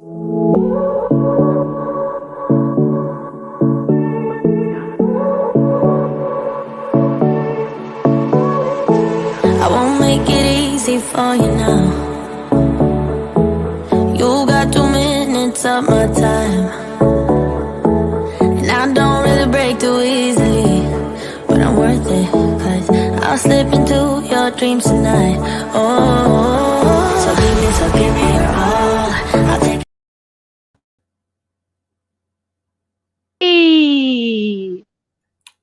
I won't make it easy for you now. You got 2 minutes of my time, and I don't really break too easily, but I'm worth it, 'cause I'll slip into your dreams tonight. Oh, so give me your all. I'll take.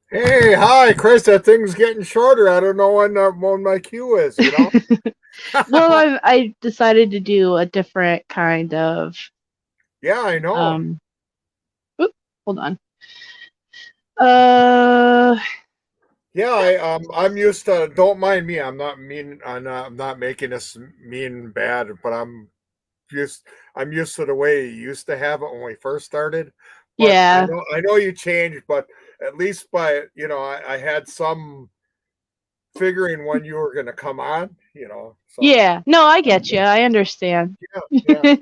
Hey, hi, Chris. That thing's getting shorter. I don't know when my cue is, you know? Well, I decided to do a different kind of. Yeah, I know. Hold on. Yeah, I'm used to. Don't mind me. I'm not mean. I'm not making this mean bad, but I'm used to the way you used to have it when we first started. But Yeah. I know you changed, but at least I had some figuring when you were going to come on, you know. So. Yeah. No, I get you. I understand. Yeah.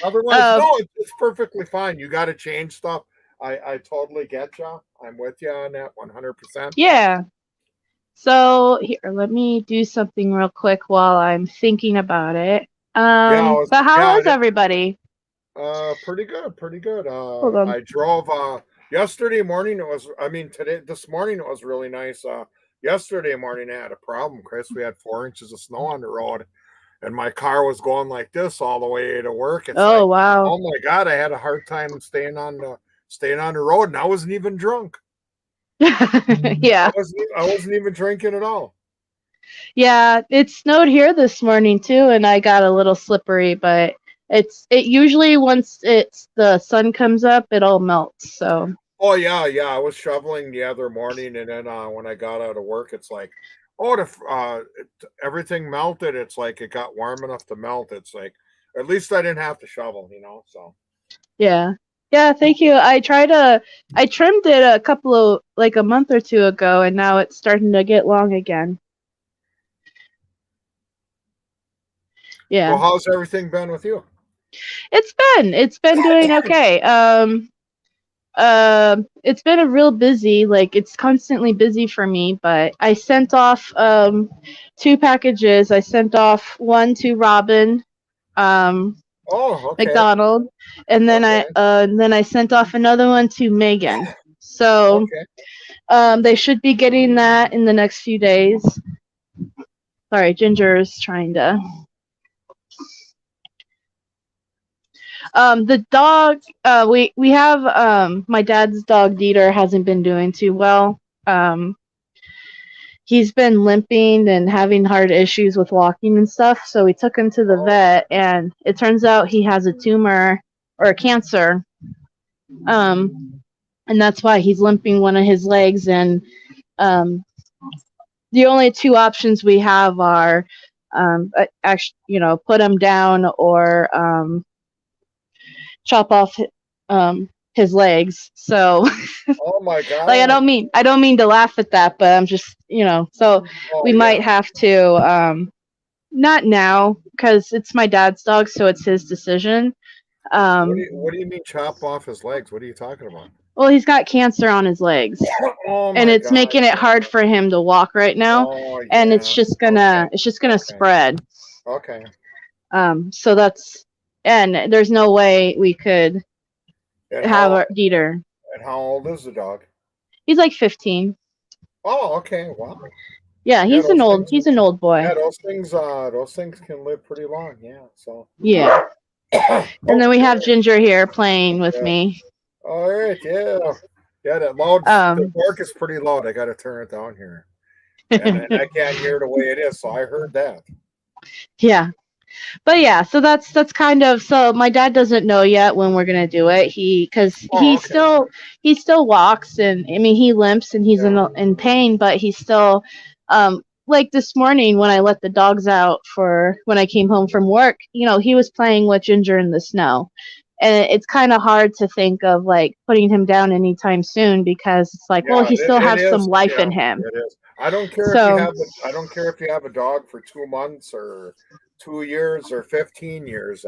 Otherwise, no, it's perfectly fine. You got to change stuff. I totally get you. I'm with you on that 100%. Yeah. So here, let me do something real quick while I'm thinking about it. But how is everybody? Pretty good. Hold on. I drove yesterday morning. This morning it was really nice. Yesterday morning I had a problem, Chris. We had 4 inches of snow on the road, and my car was going like this all the way to work. It's wow. Oh my God, I had a hard time staying on the road, and I wasn't even drunk. Yeah. I wasn't even drinking at all. Yeah, it snowed here this morning too, and I got a little slippery, but it usually once the sun comes up, it all melts. So. Oh yeah. I was shoveling the other morning, and then when I got out of work, it's like, everything melted. It's like it got warm enough to melt. It's like at least I didn't have to shovel, you know. So. Yeah. Yeah, thank you. I trimmed it a month or two ago, and now it's starting to get long again. Yeah. Well, how's everything been with you? It's been doing okay. It's been a real busy, it's constantly busy for me, but I sent off 2 packages. I sent off one to Robin, Okay. McDonald, and then I sent off another one to Megan. So they should be getting that in the next few days. Sorry, Ginger's trying to. The dog, we have my dad's dog Dieter hasn't been doing too well. He's been limping and having hard issues with walking and stuff, so we took him to the vet, and it turns out he has a tumor or a cancer. And that's why he's limping one of his legs, and the only 2 options we have are actually, put him down or chop off his legs. So oh my God. I don't mean to laugh at that, but I'm just, so we might have to not now, because it's my dad's dog, so it's his decision. What do you mean chop off his legs? What are you talking about? Well, he's got cancer on his legs, and it's making it hard for him to walk right now, and it's just gonna spread. Okay. So that's, and there's no way we could have our Dieter. And how old is the dog? He's like 15. Oh, okay. Wow. Yeah, he's an old boy. Yeah, those things can live pretty long. Yeah. So. Yeah. And then we have Ginger here playing with me. All right. Yeah. Yeah. That loud. The bark is pretty loud. I got to turn it down here, and I can't hear the way it is. So I heard that. Yeah. But yeah, so that's kind of, so my dad doesn't know yet when we're gonna do it. He still walks, and I mean he limps and he's in pain, but he's still like this morning when I let the dogs out for when I came home from work, he was playing with Ginger in the snow. And it's kind of hard to think of like putting him down anytime soon, because it's like, well, he still has some life in him. It is. I don't care if you have a dog for 2 months or 2 years or 15 years.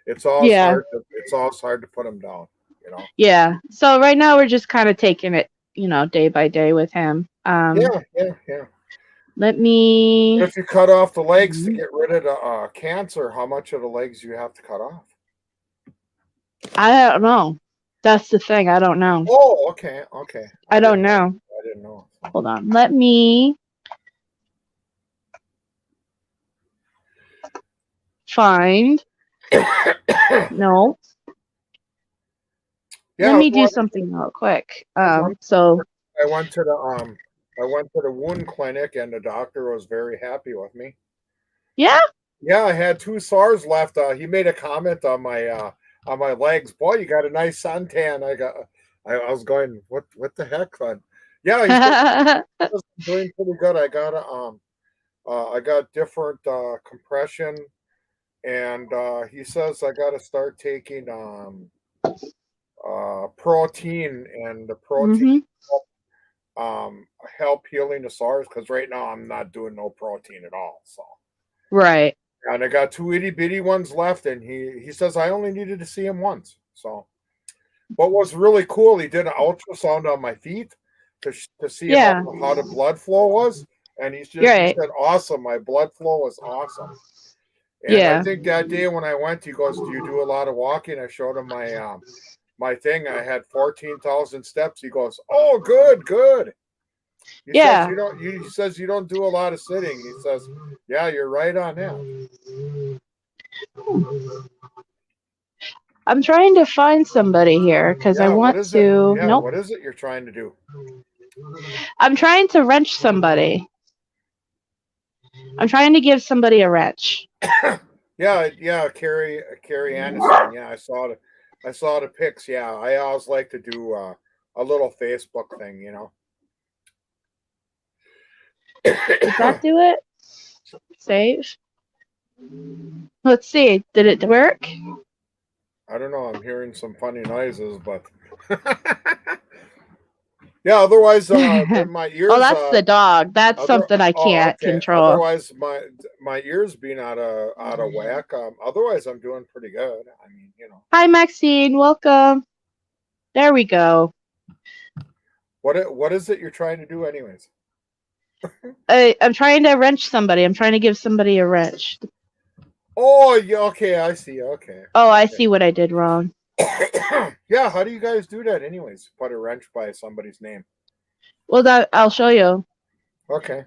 It's always Yeah. hard. It's always hard to put them down. You know. Yeah. So right now we're just kind of taking it, day by day with him. Yeah. Let me. But if you cut off the legs to get rid of the cancer, how much of the legs do you have to cut off? I don't know. That's the thing. I don't know. Oh, okay. I don't know. I didn't know. Hold on. Let me find. No. Yeah, Let me do something real quick. So I went to the wound clinic and the doctor was very happy with me. yeah. Yeah, I had 2 sores left. He made a comment on my legs. Boy, you got a nice suntan. I was going, what the heck, son? Yeah, he's doing pretty good. I got different compression, and he says I got to start taking protein, and the protein help healing the sores, because right now I'm not doing no protein at all. So Right. and I got 2 itty bitty ones left, and he says I only needed to see him once. So what was really cool, he did an ultrasound on my feet to see how the blood flow was, and he said, awesome, my blood flow was awesome. And I think that day when I went, he goes, do you do a lot of walking? I showed him my thing. I had 14,000 steps. He goes, oh, good. He says he says you don't do a lot of sitting. He says, yeah, you're right on that. I'm trying to find somebody here because I want to. Yeah, nope. What is it you're trying to do? I'm trying to wrench somebody. I'm trying to give somebody a wrench. yeah, Carrie Anderson. Yeah, I saw the pics. Yeah, I always like to do a little Facebook thing, you know. Did that do it? Save. Let's see. Did it work? I don't know. I'm hearing some funny noises, but yeah. Otherwise, my ears. Oh, that's the dog. That's something I can't control. Otherwise, my ears being out of whack. Otherwise, I'm doing pretty good. I mean, you know. Hi, Maxine. Welcome. There we go. What is it you're trying to do, anyways? I'm trying to wrench somebody. I'm trying to give somebody a wrench. Oh, yeah, okay, I see. Okay. Oh, I see what I did wrong. Yeah, how do you guys do that, anyways? Put a wrench by somebody's name. Well, I'll show you. Okay.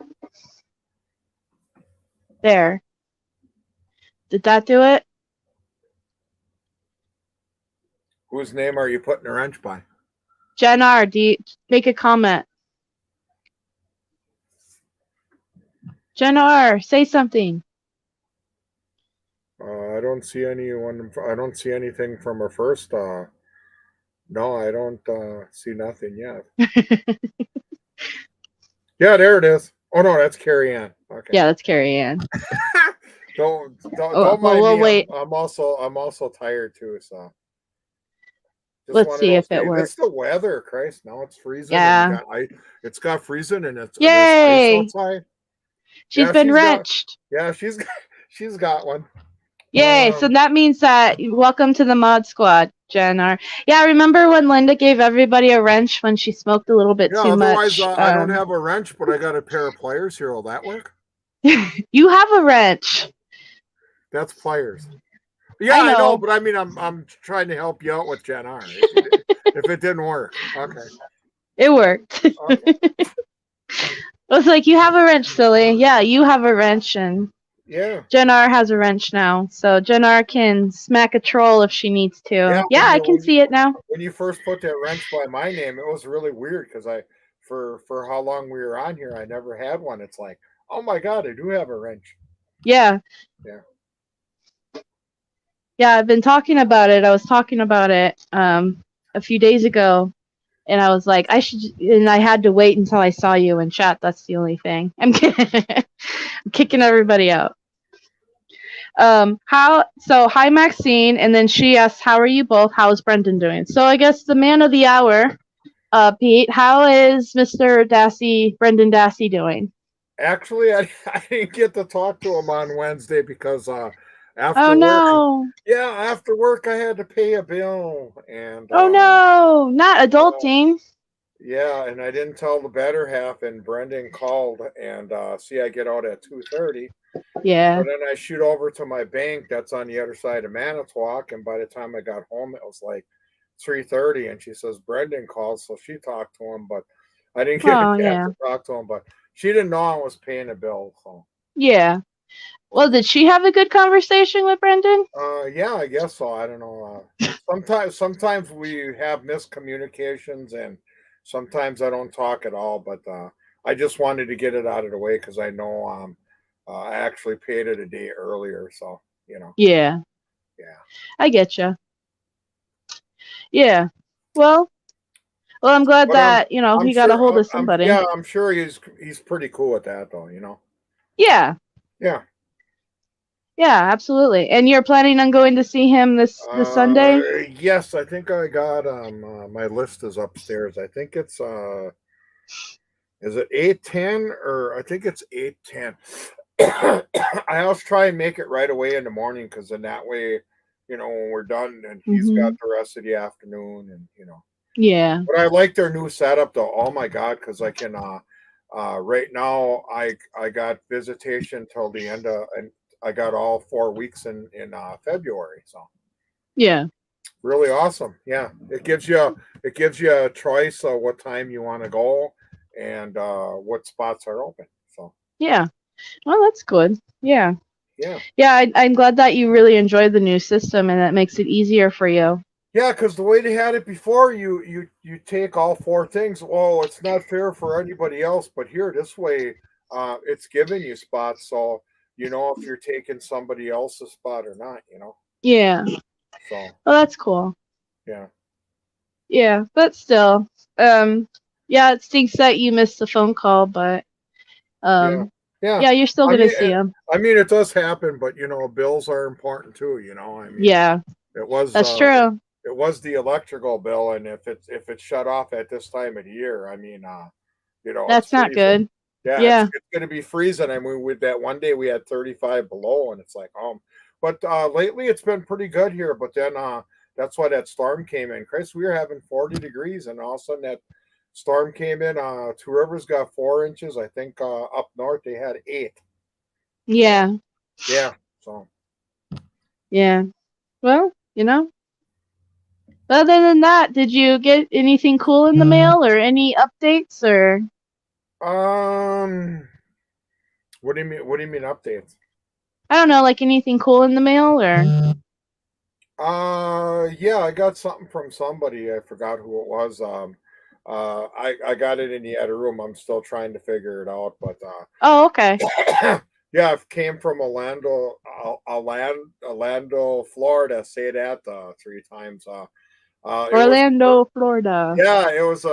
There. Did that do it? Whose name are you putting a wrench by? Jen R, do you make a comment? Jen R, say something. I don't see anyone. I don't see anything from her first. No, I don't see nothing yet. Yeah, there it is. Oh no, that's Carrie Ann. Okay. Yeah, that's Carrie Ann. don't mind me. Wait. I'm also tired too. So let's see if it works. It's the weather, Christ. Now it's freezing. Yeah. It's got freezing and it's yay. Ice outside. She's been wrenched. She's got one. Yay! So that means that welcome to the mod squad, Jen R. Yeah, remember when Linda gave everybody a wrench when she smoked a little bit too much? I don't have a wrench, but I got a pair of pliers here. Will that work? You have a wrench. That's pliers. Yeah, I know, but I mean, I'm trying to help you out with Jen R. If it didn't work, okay. It worked. Okay. I was like, you have a wrench, silly. Yeah, you have a wrench, and yeah, Jen R has a wrench now, so Jen R can smack a troll if she needs to. Yeah, I can see it now. When you first put that wrench by my name, it was really weird because for how long we were on here, I never had one. It's like, oh my God, I do have a wrench. Yeah. Yeah, I've been talking about it. I was talking about it a few days ago, and I was like, I had to wait until I saw you in chat. That's the only thing. I'm kicking everybody out. Hi Maxine, and then she asked, how are you both? How's Brendan doing? So I guess the man of the hour, Pete, how is Mr. Dassey, Brendan Dassey, doing? Actually, I didn't get to talk to him on Wednesday because Oh after work, no. after work I had to pay a bill, and Oh no. Not uh, adulting. yeah, and I didn't tell the better half, and Brendan called, and see, I get out at 2:30. So Yeah. then I shoot over to my bank that's on the other side of Manitowoc, and by the time I got home, it was like 3:30, and she says Brendan called, so she talked to him, but I didn't get a Oh chance yeah. to talk to him, but she didn't know I was paying a bill, so. Yeah. Well, did she have a good conversation with Brendan? Yeah, I guess so. I don't know. Sometimes we have miscommunications, and sometimes I don't talk at all. But I just wanted to get it out of the way because I know I actually paid it a day earlier. So Yeah. yeah. I get you. Yeah. Well, I'm glad But I'm that, I'm he got a sure hold of I'm somebody. yeah, I'm sure he's pretty cool with that though. Yeah. Yeah. Yeah, absolutely. And you're planning on going to see him this Sunday? Yes, I think I got my list is upstairs. I think it's is it 8:10 or I think it's 8:10. I always try and make it right away in the morning because then that way, when we're done, and he's got Mhm. the rest of the afternoon, and. Yeah. But I like their new setup though. Oh my god, because I can right now I got visitation till the end of, and I got all 4 weeks in February. So Yeah. really awesome. Yeah, it gives you a choice of what time you want to go and what spots are open. So Yeah. Well, that's good. Yeah. yeah. Yeah, I'm glad that you really enjoy the new system and that makes it easier for you. Yeah, because the way they had it before, you take all four things. Oh, it's not fair for anybody else, but here this way, it's giving you spots, so you know if you're taking somebody else's spot or not. Yeah. So Well, that's cool. yeah, Yeah, but still, um, yeah, it stinks that you missed the phone call, but yeah, yeah. yeah, you're still I gonna mean, see him. it does happen, but bills are important too. I mean, Yeah, it was that's true. it was the electrical bill, and if it's shut off at this time of the year, I mean, it's That's not freezing. good. Yeah, it's Yeah. it's going to be freezing. I mean, with that one day we had 35 below, and it's like, but lately it's been pretty good here. But then that's why that storm came in. Chris, we were having 40 degrees, and all of a sudden that storm came in. Two Rivers got 4 inches. I think up north they had 8. So Yeah. yeah, so Yeah. Well, other than that, did you get anything cool in the mail or any updates or um, what do you mean? What do you mean updates? I don't know, like anything cool in the mail or Yeah, I got something from somebody. I forgot who it was. I got it in the other room. I'm still trying to figure it out, but Oh, okay. yeah, it came from Orlando, Florida. Say that 3 times. It was a bird. Orlando, Florida. Yeah, it was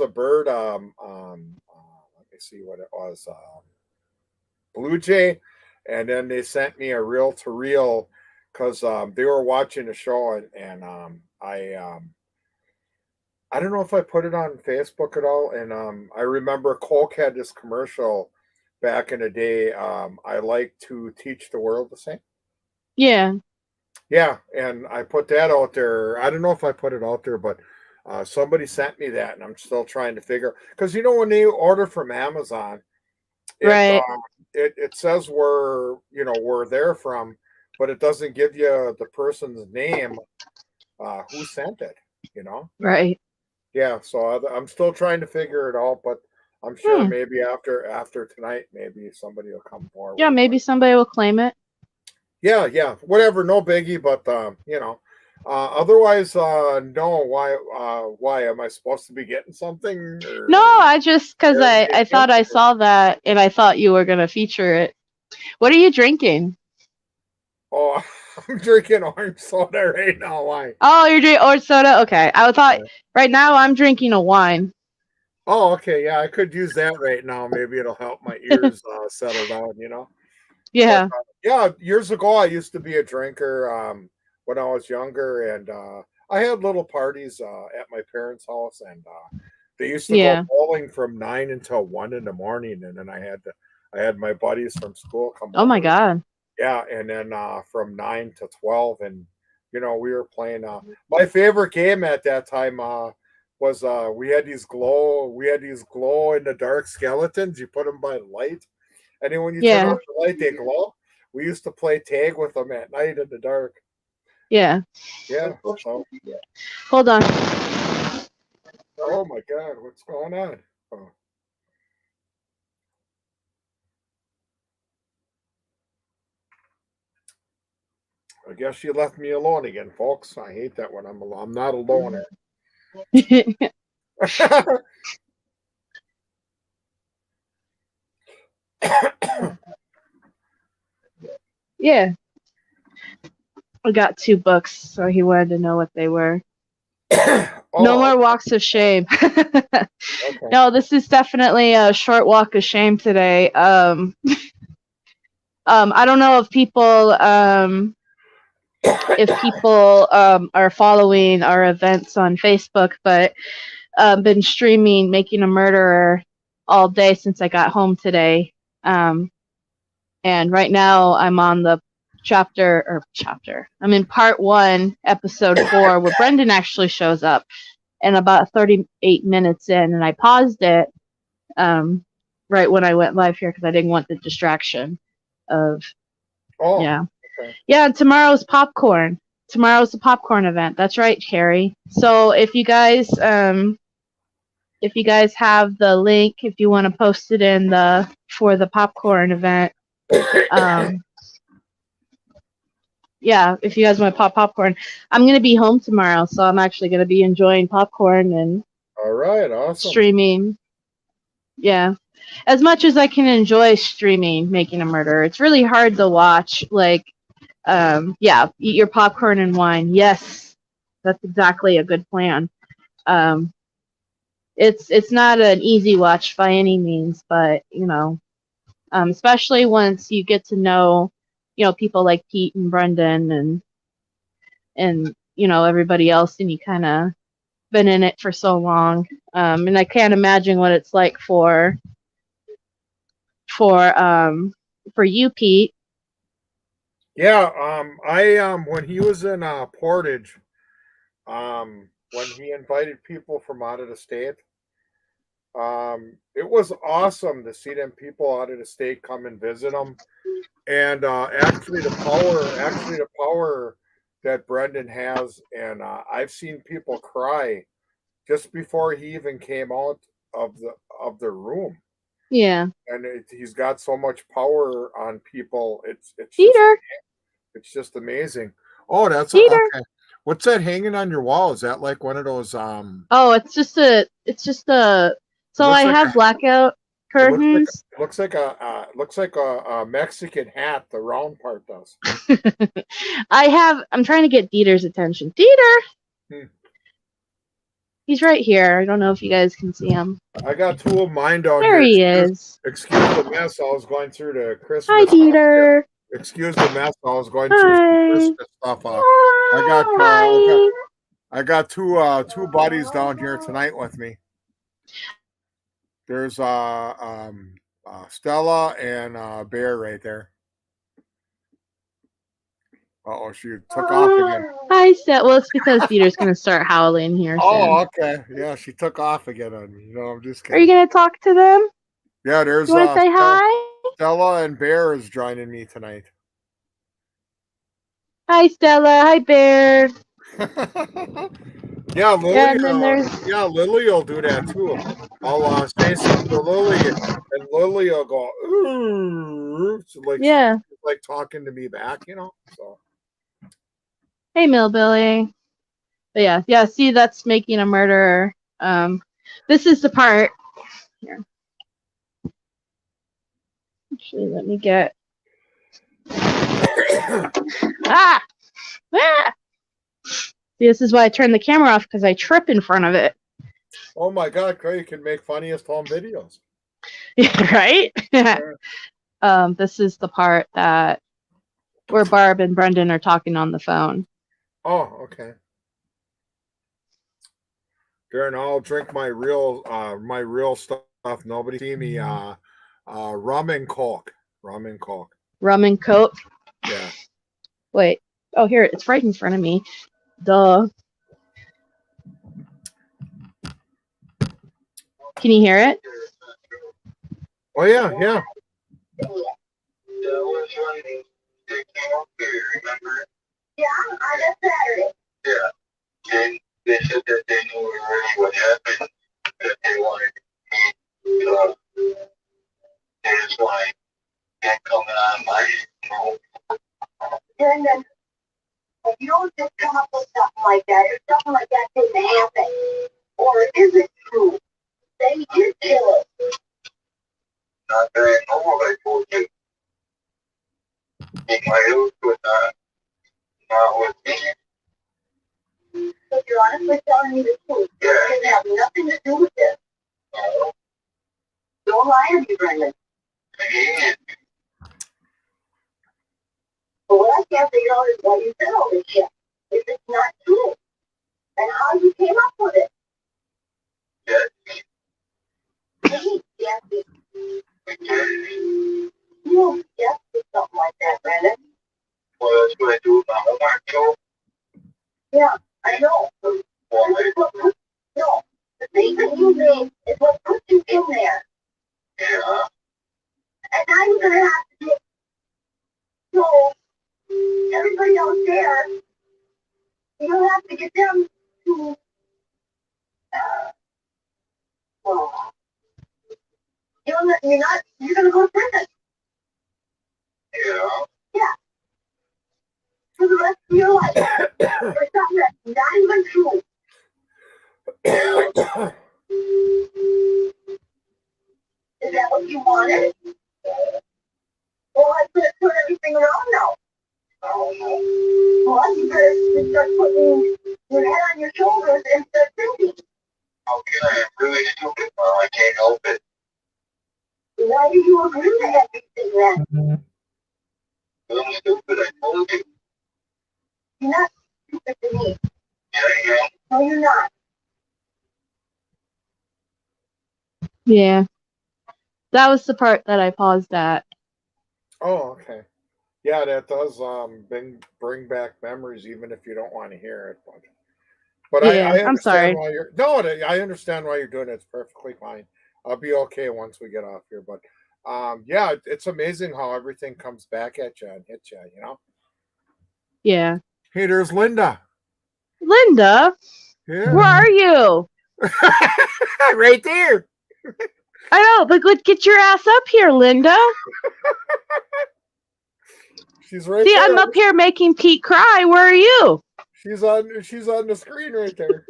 a bird. Let me see what it was. Blue jay, and then they sent me a reel to reel because they were watching the show, and I don't know if I put it on Facebook at all. And I remember Coke had this commercial back in the day. I like to teach the world to sing. Yeah. Yeah, and I put that out there. I don't know if I put it out there, but somebody sent me that, and I'm still trying to figure, because when they order from Amazon, it Right. it says where they're from, but it doesn't give you the person's name who sent it. You know. Right. Yeah, so I'm still trying to figure it out, but I'm sure Hmm. maybe after tonight, maybe somebody will come Yeah, forward. But maybe somebody will claim it. yeah, whatever, no biggie. But otherwise, no. Why am I supposed to be getting something No, or I just because there I thought I saw that and I thought you were gonna feature it. What are you drinking? Oh, I'm drinking orange soda right now. Why? Oh, you're drinking orange soda? Okay. I thought right now I'm drinking a wine. Oh, okay. Yeah, I could use that right now. Maybe it'll help my ears settle down. But Yeah. yeah, years ago I used to be a drinker when I was younger, and I had little parties at my parents' house, and they used to go Yeah. bowling from 9 until 1 in the morning, and then I had my buddies from school come Oh my over. God. Yeah, and then from 9 to 12, and we were playing. My favorite game at that time was we had these glow in the dark skeletons. You put them by the light, and then when you turn Yeah. off the light, they glow. We used to play tag with them at night in the dark. Yeah. Yeah. So. Hold on. Oh my God, what's going on? Oh. I guess she left me alone again, folks. I hate that when I'm alone. I'm not alone. Yeah. I got 2 books, so he wanted to know what they were. No more walks of shame. Okay. No, this is definitely a short walk of shame today. I don't know if people are following our events on Facebook, but been streaming Making a Murderer all day since I got home today. And right now I'm on the chapter. I'm in part 1, episode 4, where Brendan actually shows up, and about 38 minutes in, and I paused it right when I went live here because I didn't want the distraction of Okay. Yeah, tomorrow's popcorn. Tomorrow's the popcorn event. That's right, Carrie. So if you guys have the link, if you want to post it in for the popcorn event, yeah, if you guys want to pop popcorn, I'm gonna be home tomorrow, so I'm actually gonna be enjoying popcorn and all right, awesome. Streaming. Yeah, as much as I can enjoy streaming Making a Murderer, it's really hard to watch. Like, yeah, eat your popcorn and wine. Yes, that's exactly a good plan. It's not an easy watch by any means, but especially once you get to know, people like Pete and Brendan and everybody else, and you kind of been in it for so long. And I can't imagine what it's like for you, Pete. Yeah, I when he was in Portage, when he invited people from out of the state, it was awesome to see them people out of the state come and visit him. And actually the power that Brendan has, and I've seen people cry just before he even came out of the room. Yeah. And he's got so much power on people. It's Peter. it's just amazing. Oh, that's Peter. okay. What's that hanging on your wall? Is that like one of those Oh, it's just a so I like have blackout curtains. It looks like a Mexican hat, the round part does. I'm trying to get Dieter's attention. Dieter! He's right here. I don't know if you guys can see him. I got 2 of mine down there here. There he is. Excuse the mess. I was going through the Christmas. Hi, Dieter. Excuse the mess. I was going through some Christmas stuff. I got two buddies down here tonight with me. There's Stella and Bear right there. Uh-oh, she took off again. Hi, Stella. Well, it's because Dieter's going to start howling here soon. Oh, okay. Yeah, she took off again on me. I'm just kidding. Are you going to talk to them? Yeah, there's you want to say hi? Stella and Bear is joining me tonight. Hi, Stella. Hi, Bear. Yeah, Lily will do that too. I'll say something to Lily, and Lily will go, ooh, so like talking to me back, So. Hey, Millbilly. But yeah. See, that's Making a Murderer. This is the part. Here. Actually, let me get. Ah! See, this is why I turned the camera off, because I trip in front of it. Oh my God, Craig, you can make funniest home videos. Yeah, right? This is the part where Barb and Brendan are talking on the phone. Oh, okay. Darren, I'll drink my real stuff. Nobody see me Rum and Coke. Rum and Coke. Rum and Coke. Yeah. Wait. Oh, here, it's right in front of me. Duh. Can you hear it? Oh, yeah, yeah. Yeah, on that Saturday. Yeah. And they said that they knew already what happened, that they wanted me, and it's like, that coming on my show. And then, if you don't just come up with something like that, if something like that didn't happen, or is it true? They did kill it. Not that I know what I told you. In my house with not with me. So you're honestly telling me the truth. Yeah. It has nothing to do with this. No. Don't lie to me, Brendan. Yeah. But what I can't figure out is why you said all this shit. If it's not true. And how you came up with it. Yes. Yes. You yes did something like that, Brendan. Well, that's what I do with my homework, too. Yeah, I know. No, the statement you made is what put you in there. Yeah. And now you're going to have to get so everybody else there, you'll have to get them to, well, you're going to go to prison. Yeah. Yeah. For the rest of your life. For something that's not even true. Is that what you wanted? Well, I could have turned everything around now. Well, you better start putting your head on your shoulders and start thinking. How can I? I'm really stupid, Mom. I can't help it. Why do you agree to everything then? I'm stupid, I told you. You're not stupid to me. Yeah, I am. No, you're not. Yeah. That was the part that I paused at. Oh, okay. Yeah, that does bring back memories, even if you don't want to hear it. But Yeah, I I'm understand sorry. why you're. No, I understand why you're doing it. It's perfectly fine. I'll be okay once we get off here. But yeah, it's amazing how everything comes back at you and hits you. You know. Yeah. Hey, there's Linda. Linda, Yeah. where are you? Right there. I know, but get your ass up here, Linda. She's right See, there. I'm up here making Pete cry. Where are you? She's on the screen right there.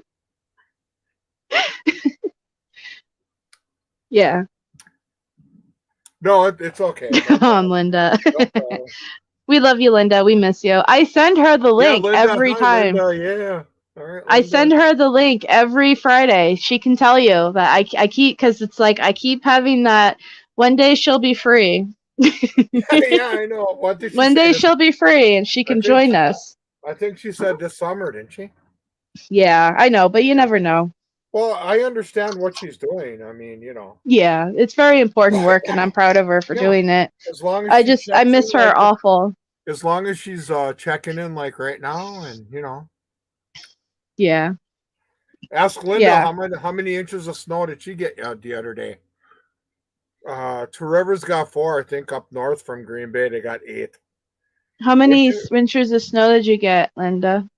Yeah. No, it's okay. No Come on, problem. Linda. No problem. We love you, Linda. We miss you. I send her the link Linda, every hi, time. Linda, yeah. All right, Linda. I send her the link every Friday. She can tell you that I keep, because it's like I keep having that one day she'll be free. Yeah, I know. What did she One say? day she'll be free and she can join us. I think she said this summer, didn't she? Yeah, I know, but you never know. Well, I understand what she's doing. I mean, you know. Yeah, it's very important work, and I'm proud of her for doing it. As long as I miss her awful. As long as she's checking in like right now, and you know. Yeah. Ask Linda Yeah. how many inches of snow did she get the other day? Two Rivers got 4, I think. Up north from Green Bay, they got 8. How many inches of snow did you get, Linda?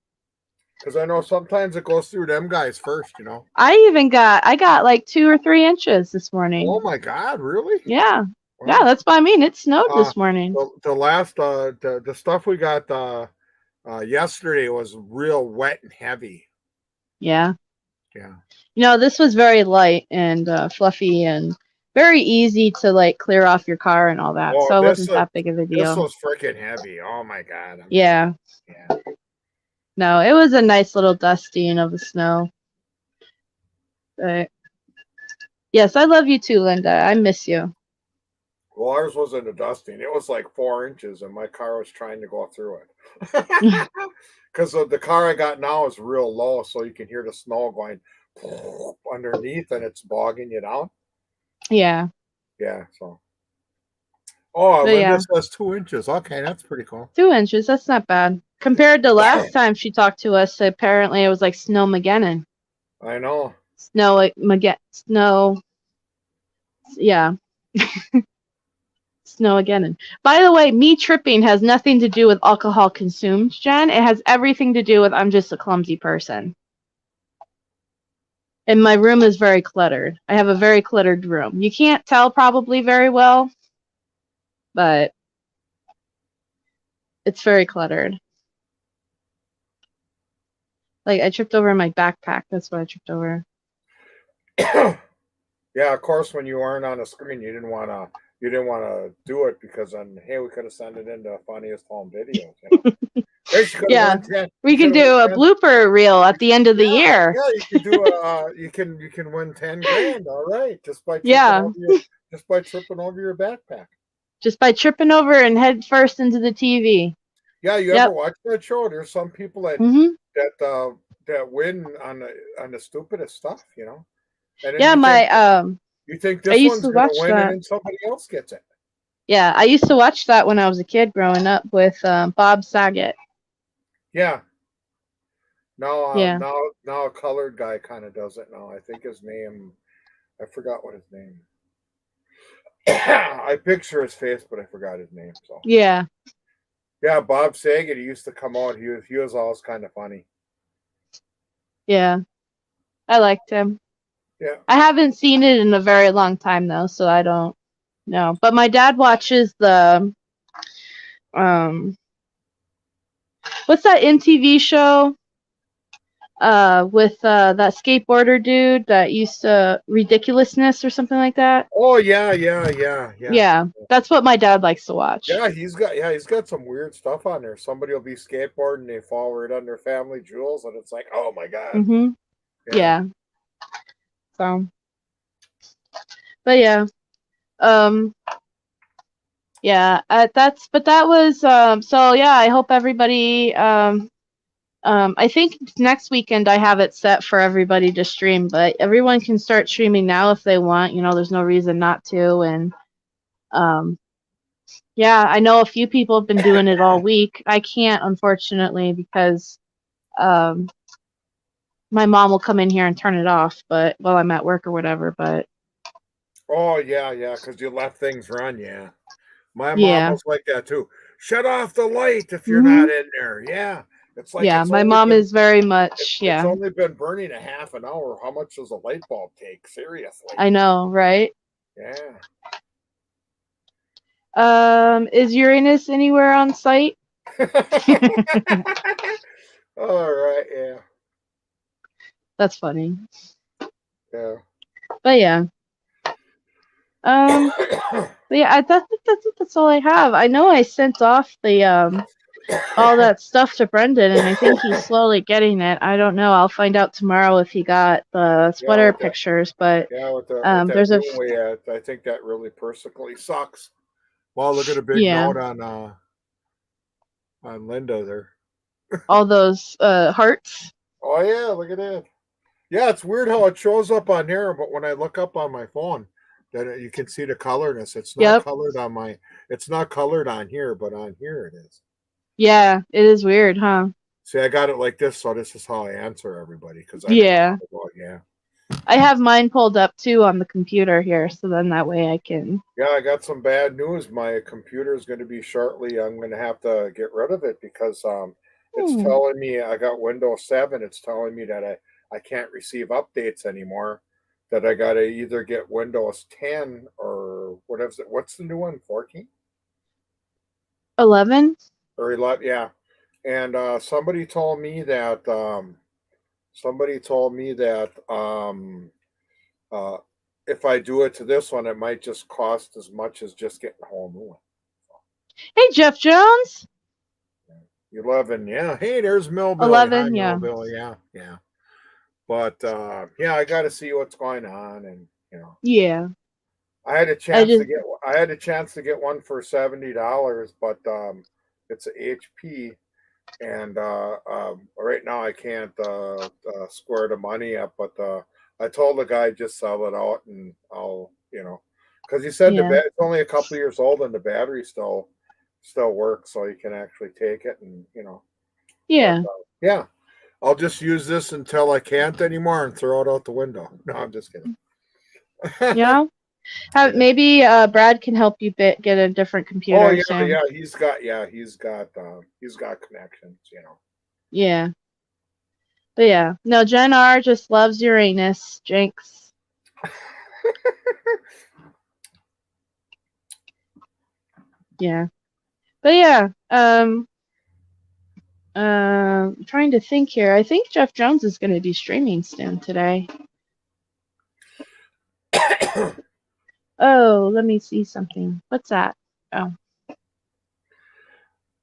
Because I know sometimes it goes through them guys first, you know. I got like 2 or 3 inches this morning. Oh my God, really? Yeah. Wow. Yeah, that's what I mean. It snowed this morning. The last the stuff we got yesterday was real wet and heavy. Yeah. Yeah. You know, this was very light and fluffy and very easy to like clear off your car and all that. So it wasn't that big of a deal. This was freaking heavy. Oh my God. Yeah. Yeah. No, it was a nice little dusting of the snow. But yes, I love you too, Linda. I miss you. Well, ours wasn't a dusting. It was like 4 inches, and my car was trying to go through it. Because the car I got now is real low, so you can hear the snow going underneath, and it's bogging you down. Yeah. Yeah. So. Oh, But Linda yeah, says 2 inches. Okay, that's pretty cool. 2 inches. That's not bad compared to last time she talked to us. Apparently, it was like Snowmageddon. I know. Snow. Yeah. Snow again. By the way, me tripping has nothing to do with alcohol consumed, Jen. It has everything to do with I'm just a clumsy person. And my room is very cluttered. I have a very cluttered room. You can't tell probably very well, but it's very cluttered. Like I tripped over my backpack. That's what I tripped over. Yeah, of course. When you weren't on the screen, you didn't want to do it because then, hey, we could have sent it into funniest home videos. You know? Hey, she could have Yeah, won 10. we can do a blooper reel at the end of the year. Yeah, you can do you can win 10 grand. All right, just by tripping over your backpack. Just by tripping over and head first into the TV. Yeah, you ever watch that show? There's some people that that win on the stupidest stuff, you know. And then you think this one's gonna win, and then somebody else gets it. Yeah, I used to watch that when I was a kid growing up with Bob Saget. Yeah. Now a colored guy kind of does it now. I think his name, I forgot what his name. I picture his face, but I forgot his name. So yeah, Bob Saget. He used to come out. He was always kind of funny. Yeah, I liked him. Yeah, I haven't seen it in a very long time though, so I don't know. But my dad watches the what's that MTV show with that skateboarder dude that used to Ridiculousness or something like that? Oh yeah. Yeah, that's what my dad likes to watch. Yeah, he's got some weird stuff on there. Somebody will be skateboarding, they fall right under Family Jewels, and it's like, oh my god. Mm-hmm. Yeah. So, but yeah, yeah. That was So yeah, I hope everybody I think next weekend I have it set for everybody to stream, but everyone can start streaming now if they want. You know, there's no reason not to. And yeah, I know a few people have been doing it all week. I can't, unfortunately, because my mom will come in here and turn it off, but while I'm at work or whatever. But oh yeah, because you let things run. Yeah, my mom was like that too. Shut off the light if you're not in there. Yeah. It's like my mom is very much It's only been burning a half an hour. How much does a light bulb take? Seriously. I know, right? Yeah. Is Uranus anywhere on site? All right, yeah. That's funny. Yeah. But yeah. But yeah, that's all I have. I know I sent off the all that stuff to Brendan, and I think he's slowly getting it. I don't know. I'll find out tomorrow if he got the sweater pictures. But with there's a I think that really personally sucks. Well, look at a big note on Linda there. All those hearts. Oh yeah, look at that. Yeah, it's weird how it shows up on here, but when I look up on my phone, then you can see the colorness. It's not colored on it's not colored on here, but on here it is. Yeah, it is weird, huh? See, I got it like this, so this is how I answer everybody. Because I have mine pulled up too on the computer here, so then that way I can. Yeah, I got some bad news. My computer is going to be shortly. I'm going to have to get rid of it because it's telling me I got Windows 7. It's telling me that I can't receive updates anymore. That I got to either get Windows 10 or whatever. What's the new one? 14? 11? Or 11, yeah. And somebody told me that if I do it to this one, it might just cost as much as just getting a whole new one. Hey, Jeff Jones. 11, yeah. Hey, there's Millbilly. 11, Hi, yeah. Millbilly, yeah. But I got to see what's going on, and Yeah. I had a chance to get one for $70, but it's an HP, and right now I can't square the money up. But I told the guy just sell it out, and I'll Because you said Yeah. it's only a couple years old and the battery still works, so you can actually take it and Yeah. But, yeah. I'll just use this until I can't anymore and throw it out the window. No, I'm just kidding. Yeah. Maybe Brad can help you get a different computer. Oh yeah, soon. yeah. He's got connections. Yeah. But yeah, no, Jen R just loves Uranus. Jinx. Yeah. But yeah, I'm trying to think here. I think Jeff Jones is going to be streaming soon today. Oh, let me see something. What's that? Oh.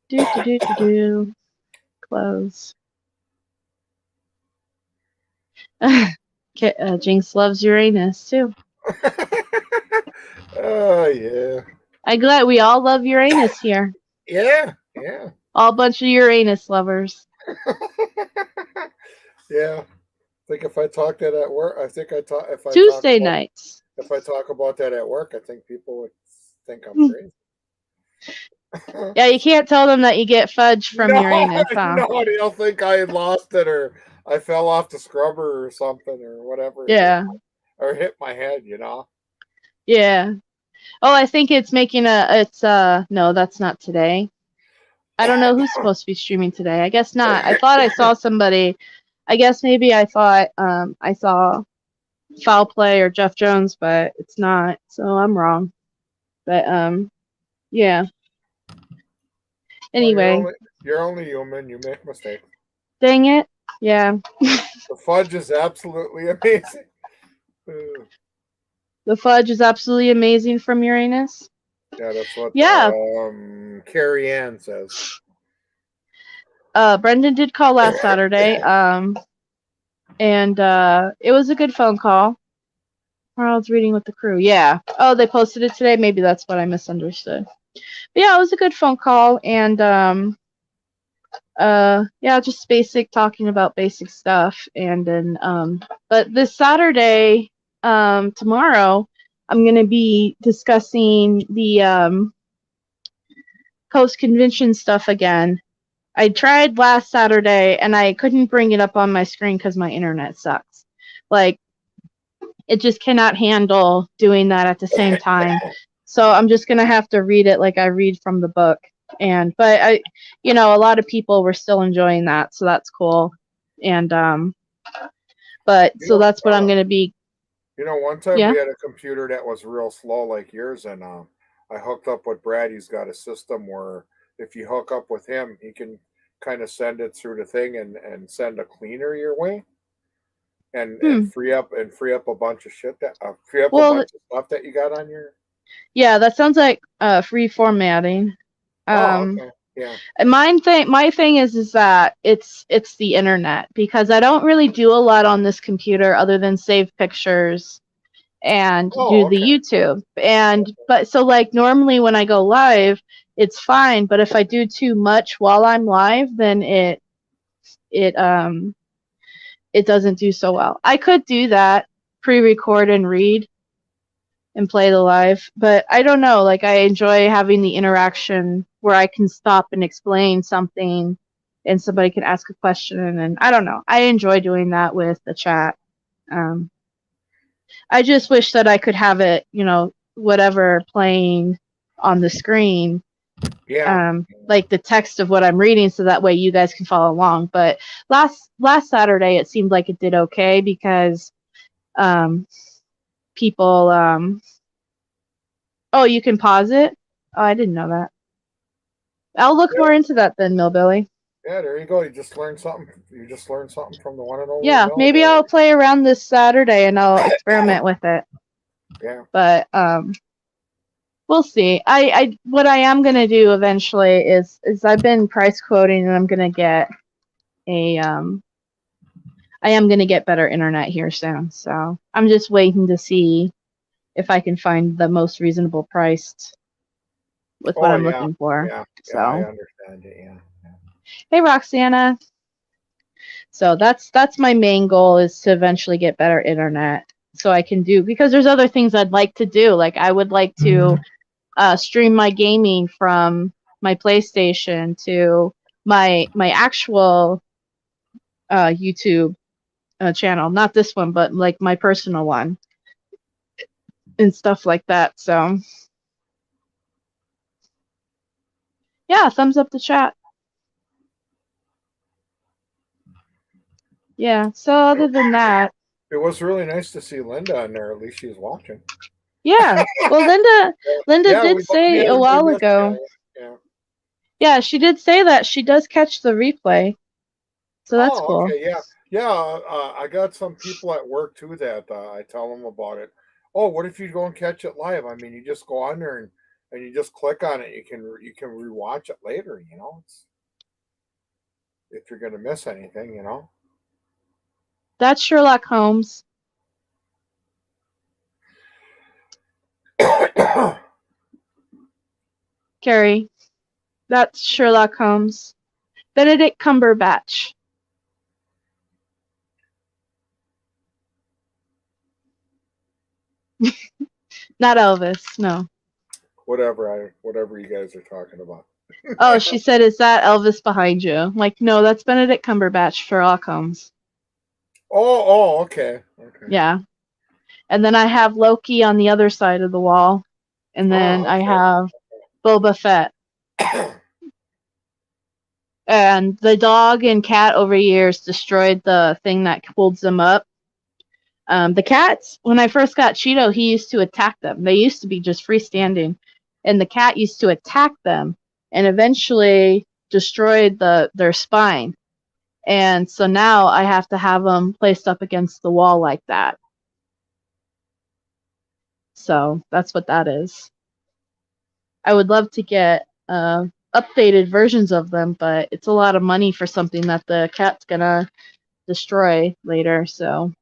Do. Close. Jinx loves Uranus too. Oh yeah. I'm glad we all love Uranus here. Yeah. All bunch of Uranus lovers. Yeah. I think if I talk that at work, Tuesday nights. If I talk about that at work, I think people would think I'm crazy. Yeah, you can't tell them that you get fudge from Uranus, huh? No, they'll think I had lost it or I fell off the scrubber or something or whatever. Yeah. Or hit my head, Yeah. Oh, I think it's making no, that's not today. I don't know who's supposed to be streaming today. I guess not. I thought I saw somebody. I guess maybe I thought I saw Foul Play or Jeff Jones, but it's not. So I'm wrong. But yeah. Anyway. Well, you're only human. You make mistakes. Dang it. Yeah. The fudge is absolutely amazing. The fudge is absolutely amazing from Uranus. Yeah, that's what Carrie Ann says. Brendan did call last Saturday. And it was a good phone call. I was reading with the crew. Yeah. Oh, they posted it today. Maybe that's what I misunderstood. But yeah, it was a good phone call, and yeah, just basic talking about basic stuff, and then but this Saturday, tomorrow, I'm gonna be discussing the post-convention stuff again. I tried last Saturday and I couldn't bring it up on my screen because my internet sucks. Like, it just cannot handle doing that at the same time. So I'm just gonna have to read it like I read from the book. But a lot of people were still enjoying that, so that's cool. And so that's what I'm gonna be. One time we had a computer that was real slow like yours, and I hooked up with Brad. He's got a system where if you hook up with him, he can kind of send it through the thing and send a cleaner your way, and free up a bunch of shit that a bunch of stuff that you got on your. Yeah, that sounds like free formatting. Okay. Yeah. And my thing is that it's the internet, because I don't really do a lot on this computer other than save pictures and do the YouTube. But so like normally when I go live, it's fine, but if I do too much while I'm live, then it doesn't do so well. I could do that, pre-record and read and play the live, but I don't know, like I enjoy having the interaction where I can stop and explain something and somebody can ask a question, and I don't know. I enjoy doing that with the chat. I just wish that I could have it, whatever playing on the screen. Yeah. Like the text of what I'm reading, so that way you guys can follow along. But last Saturday it seemed like it did okay, because people oh, you can pause it? Oh, I didn't know that. I'll look more into that then, Millbilly. Yeah, there you go. You just learned something. From the one and only. Yeah, maybe I'll play around this Saturday and I'll experiment with it. Yeah. But we'll see. What I am gonna do eventually is I've been price quoting, and I'm gonna get I am gonna get better internet here soon. So I'm just waiting to see if I can find the most reasonable priced with what I'm looking for. Yeah, so I understand it. Yeah. Hey, Roxana. So that's my main goal, is to eventually get better internet. so I can do, because there's other things I'd like to do. Like I would like to stream my gaming from my PlayStation to my actual YouTube channel, not this one, but like my personal one and stuff like that. So yeah, thumbs up the chat. Yeah, so other than that, it was really nice to see Linda on there. At least she's watching. yeah. Well, Linda Yeah, did say a while ago. Yeah, she did say that she does catch the replay. So that's cool. Okay, yeah. Yeah, I got some people at work too that I tell them about it. Oh, what if you go and catch it live? I mean, you just go on there and you just click on it. You can rewatch it later. You know, if you're gonna miss anything, you know. That's Sherlock Holmes. Carrie, that's Sherlock Holmes. Benedict Cumberbatch. Not Elvis, no. Whatever you guys are talking about. Oh, she said, is that Elvis behind you? I'm like, no, that's Benedict Cumberbatch, Sherlock Holmes. Oh, okay. Yeah. And then I have Loki on the other side of the wall. And then I have Boba Fett. And the dog and cat over years destroyed the thing that holds them up. The cats, when I first got Cheeto, he used to attack them. They used to be just freestanding. And the cat used to attack them and eventually destroyed their spine. And so now I have to have them placed up against the wall like that. So that's what that is. I would love to get updated versions of them, but it's a lot of money for something that the cat's gonna destroy later. So,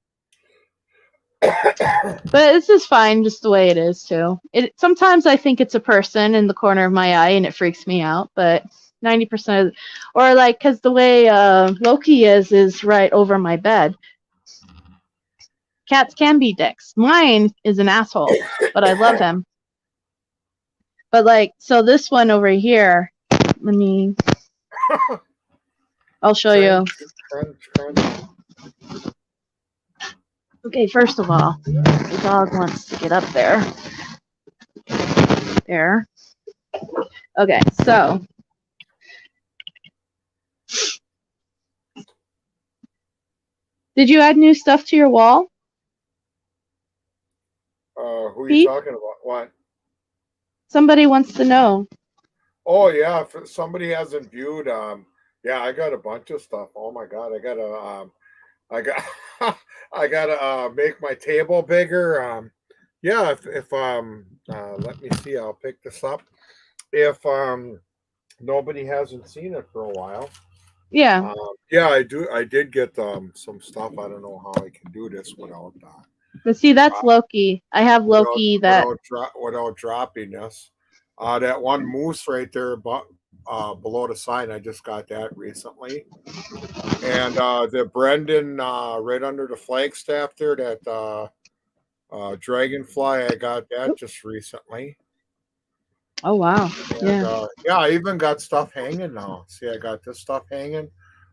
but this is fine, just the way it is too. Sometimes I think it's a person in the corner of my eye, and it freaks me out. But 90% of, or like, because the way Loki is right over my bed. Cats can be dicks. Mine is an asshole, but I love him. But like, so this one over here, let me, I'll show you. Okay, first of all, the dog wants to get up there. There. Okay, so. Did you add new stuff to your wall? Who are you talking about? What? Somebody wants to know. Oh yeah, if somebody hasn't viewed, yeah, I got a bunch of stuff. Oh my god, I gotta make my table bigger. Yeah, if let me see, I'll pick this up. If nobody hasn't seen it for a while. Yeah. Yeah, I did get some stuff. I don't know how I can do this without but see, that's Loki. I have Loki without dropping this. That one moose right there below the sign, I just got that recently. And the Brendan right under the flagstaff there, that dragonfly, I got that just recently. Oh wow! And, yeah, I even got stuff hanging now. See, I got this stuff hanging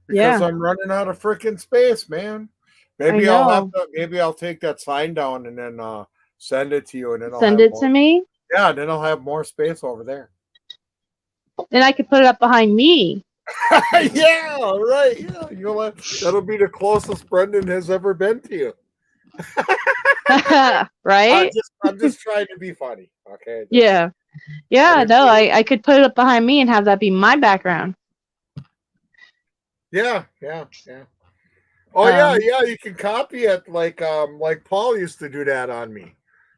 because I'm running out of freaking space, man. Maybe I'll take that sign down and then send it to you, and then send it to me. Yeah, then I'll have more space over there. Then I could put it up behind me. Yeah, right. Yeah, you know what? That'll be the closest Brendan has ever been to you. Right? I'm just trying to be funny. Okay. Yeah. Yeah. No, I could put it up behind me and have that be my background. Yeah. Oh yeah. You can copy it like Paul used to do that on me.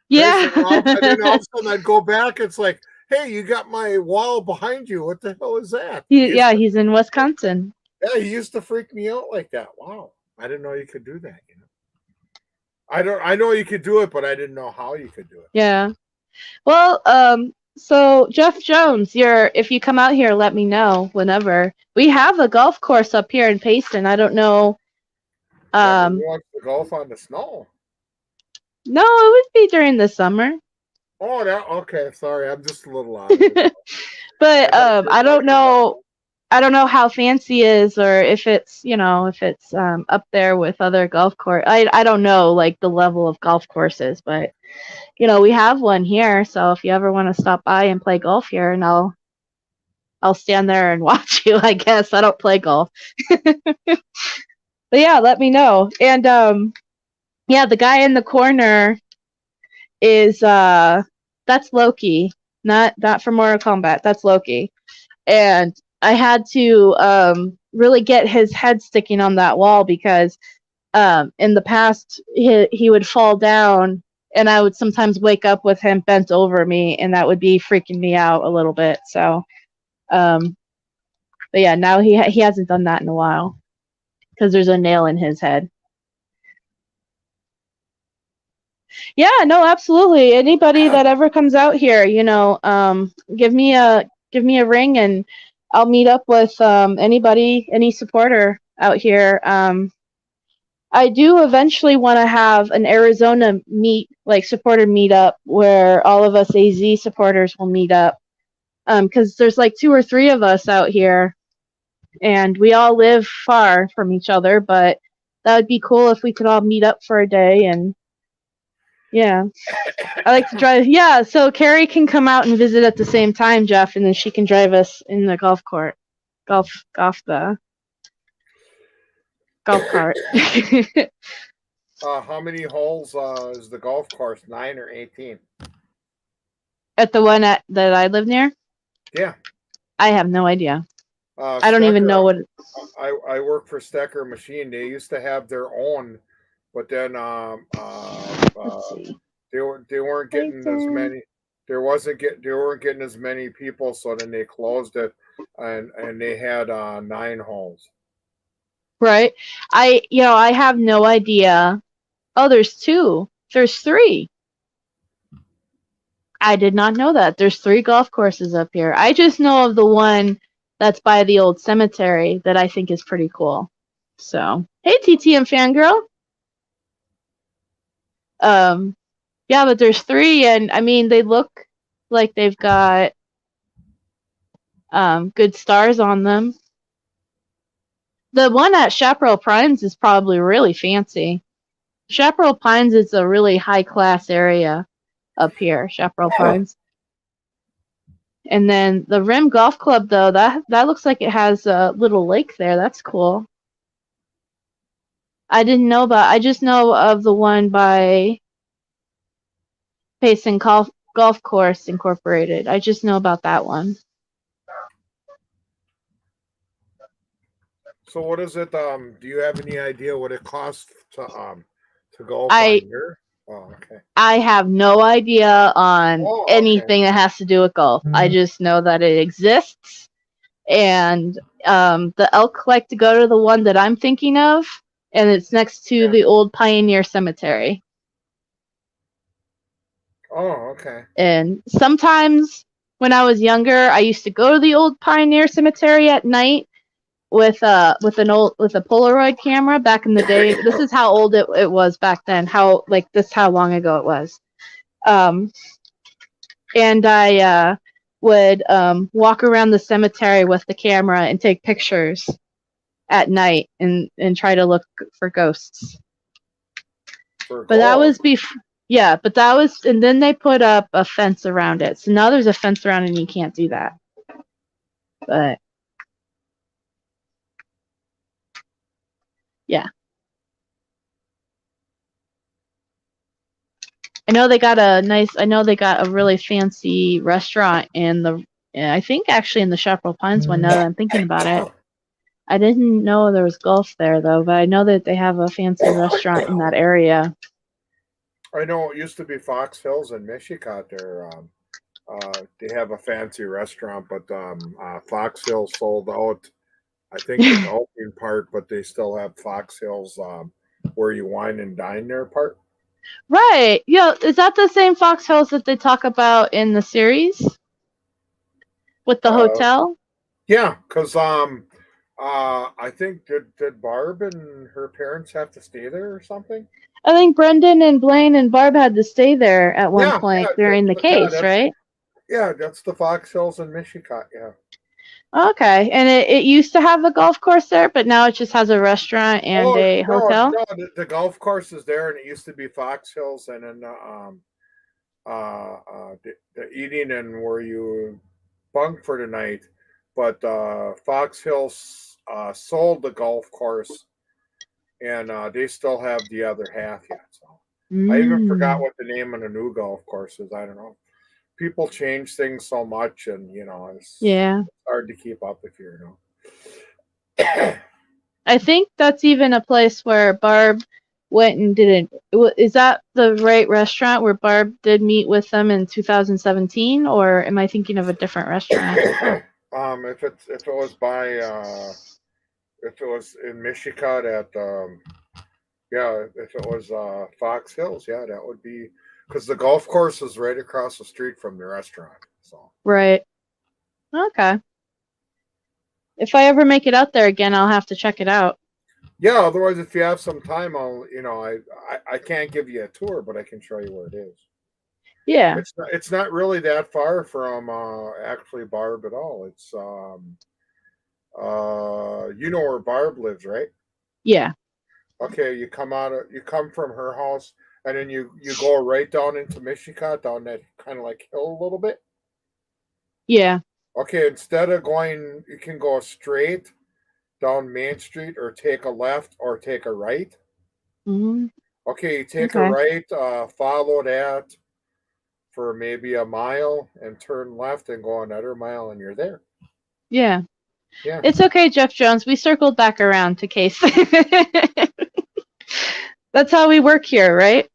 Yeah. And then all of a sudden I'd go back. It's like, hey, you got my wall behind you. What the hell is that? He's in Wisconsin. Yeah, he used to freak me out like that. Wow, I didn't know you could do that. You know, I know you could do it, but I didn't know how you could do it. Yeah. Well, so Jeff Jones, if you come out here, let me know whenever. We have a golf course up here in Payson. I don't know. Who wants to golf on the snow? No, it would be during the summer. Oh, okay. Sorry, I'm just a little out of it. But I don't know. I don't know how fancy is, or if it's up there with other golf course. I don't know like the level of golf courses, but we have one here. So if you ever want to stop by and play golf here, and I'll stand there and watch you. I guess I don't play golf, but yeah, let me know. And yeah, the guy in the corner is that's Loki, not from Mortal Kombat. That's Loki, and I had to really get his head sticking on that wall because in the past he would fall down, and I would sometimes wake up with him bent over me, and that would be freaking me out a little bit. So, but yeah, now he hasn't done that in a while because there's a nail in his head. Yeah, no, absolutely. Anybody that ever comes out here, give me a ring, and I'll meet up with any supporter out here. I do eventually want to have an Arizona supporter meetup where all of us AZ supporters will meet up. Because there's like 2 or 3 of us out here, and we all live far from each other, but that would be cool if we could all meet up for a day. And yeah, I like to drive. Yeah, so Carrie can come out and visit at the same time, Jeff, and then she can drive us in the golf cart. How many holes is the golf course? 9 or 18? At the one that I live near? Yeah. I have no idea. I don't even know what. I work for Stecker Machine. They used to have their own, but then they weren't getting as many. They weren't getting as many people, so then they closed it, and they had 9 holes. Right. I have no idea. Oh, there's 2. There's 3. I did not know that. There's 3 golf courses up here. I just know of the one that's by the old cemetery that I think is pretty cool. So, hey, TTM fangirl. Yeah, but there's 3, and I mean they look like they've got good stars on them. The one at Chaparral Pines is probably really fancy. Chaparral Pines is a really high class area up here, Chaparral Pines. And then the Rim Golf Club, though, that looks like it has a little lake there. That's cool. I just know of the one by Payson Golf Course Incorporated. I just know about that one. So what is it? Do you have any idea what it costs to golf on here? Oh, okay. I have no idea on anything that has to do with golf. Mm-hmm. I just know that it exists, and the elk like to go to the one that I'm thinking of, and it's next to the old Pioneer Cemetery. Oh, okay. And sometimes when I was younger, I used to go to the old Pioneer Cemetery at night with a Polaroid camera back in the day. This is how old it was back then. How long ago it was. And I would walk around the cemetery with the camera and take pictures at night and try to look for ghosts. But that was before. Yeah, but that was, and then they put up a fence around it. So now there's a fence around it and you can't do that. But yeah. I know they got a really fancy restaurant I think actually in the Chaparral Pines one, now that I'm thinking about it. I didn't know there was golf there though, but I know that they have a fancy restaurant in that area. I know it used to be Fox Hills in Michigan. They have a fancy restaurant, but Fox Hills sold out. I think the golfing part, but they still have Fox Hills where you wine and dine there part. Right. Yeah. Is that the same Fox Hills that they talk about in the series with the hotel? Yeah, because I think did Barb and her parents have to stay there or something? I think Brendan and Blaine and Barb had to stay there at one Yeah, point during the case, right? that's the Fox Hills in Michigan. Yeah. Okay, and it used to have a golf course there, but now it just has a restaurant and Oh a no, hotel. no, the golf course is there, and it used to be Fox Hills, and then the eating and where you bunk for the night. But Fox Hills sold the golf course, and they still have the other half yet. So I even forgot what the name of the new golf course is. I don't know. People change things so much, and it's hard to keep up if you know. I think that's even a place where Barb went and did it. Is that the right restaurant where Barb did meet with them in 2017, or am I thinking of a different restaurant? If it was if it was in Michigan at if it was Fox Hills, that would be, because the golf course is right across the street from the restaurant. So Right. Okay. If I ever make it out there again, I'll have to check it out. Yeah, otherwise, if you have some time, I can't give you a tour, but I can show you where it is. Yeah. It's not really that far from actually Barb at all. It's you know where Barb lives, right? Yeah. Okay, you come from her house, and then you go right down into Michigan, down that kind of like hill a little bit. Yeah. Okay, instead of going, you can go straight down Main Street, or take a left, or take a right. Mm-hmm. Okay, you take a right, follow that for maybe a mile, and turn left and go another mile, and you're there. Yeah. Yeah. It's okay, Jeff Jones. We circled back around to case. That's how we work here, right?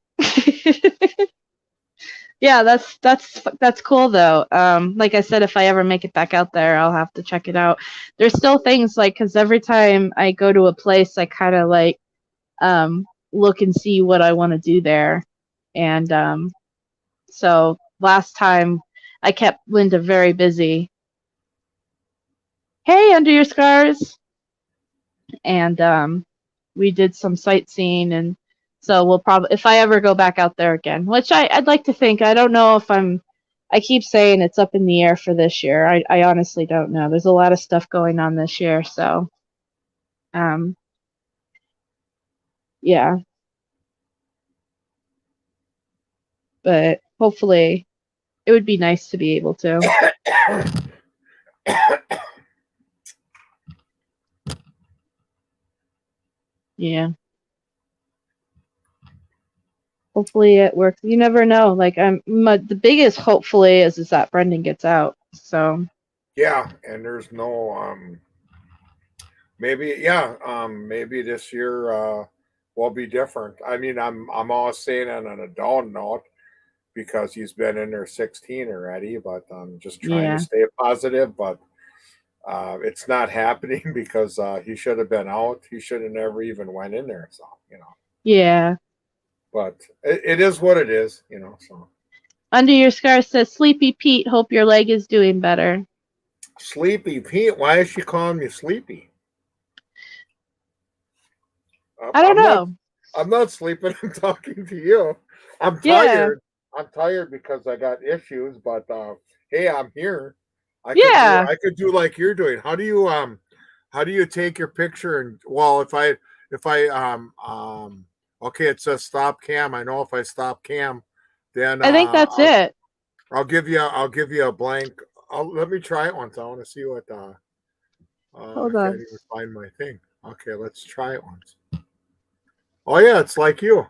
Yeah, that's cool though. Like I said, if I ever make it back out there, I'll have to check it out. There's still things like, because every time I go to a place, I kind of like look and see what I want to do there. And so last time I kept Linda very busy. Hey, under your scars. And we did some sightseeing, and so we'll probably, if I ever go back out there again, which I'd like to think. I don't know if I keep saying it's up in the air for this year. I honestly don't know. There's a lot of stuff going on this year, so yeah. But hopefully it would be nice to be able to. Yeah. Hopefully it works. You never know. Like the biggest hopefully is that Brendan gets out. So yeah, and there's no maybe this year will be different. I mean, I'm always saying it on a down note because he's been in there 16 already, but I'm just trying to stay positive. But it's not happening because he should have been out. He should have never even went in there. So Yeah. But it is what it is, So Under your scar says, Sleepy Pete, hope your leg is doing better. Sleepy Pete? Why is she calling me Sleepy? I don't know. I'm not sleeping. I'm talking to you. I'm tired. Yeah. I'm tired because I got issues, but hey, I'm here. I could do like you're doing. How do you take your picture? And well, if I okay, it says stop cam. I know if I stop cam, then I think that's it. I'll give you a blank. Let me try it once. I want to see what. Hold I on. can't even find my thing. Okay, let's try it once. Oh yeah, it's like you.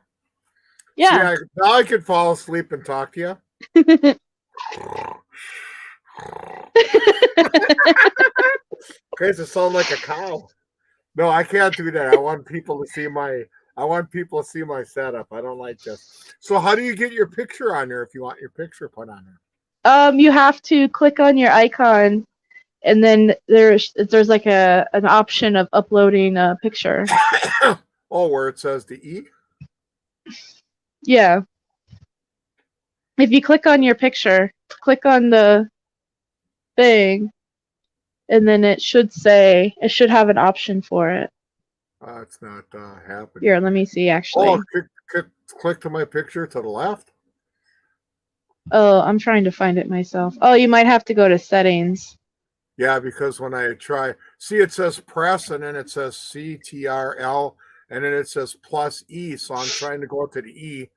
Yeah. See, now I could fall asleep and talk to you. Okay, so sound like a cow. No, I can't do that. I want people to see my setup. I don't like this. So how do you get your picture on there if you want your picture put on there? You have to click on your icon, and then there's like an option of uploading a picture. Oh, where it says the E? Yeah. If you click on your picture, click on the thing, and then it should have an option for it. It's not happening. Here, let me see, actually. Oh, click to my picture to the left. Oh, I'm trying to find it myself. Oh, you might have to go to settings. Yeah, because when I try, see, it says press, and then it says CTRL, and then it says plus E. So I'm trying to go to the E,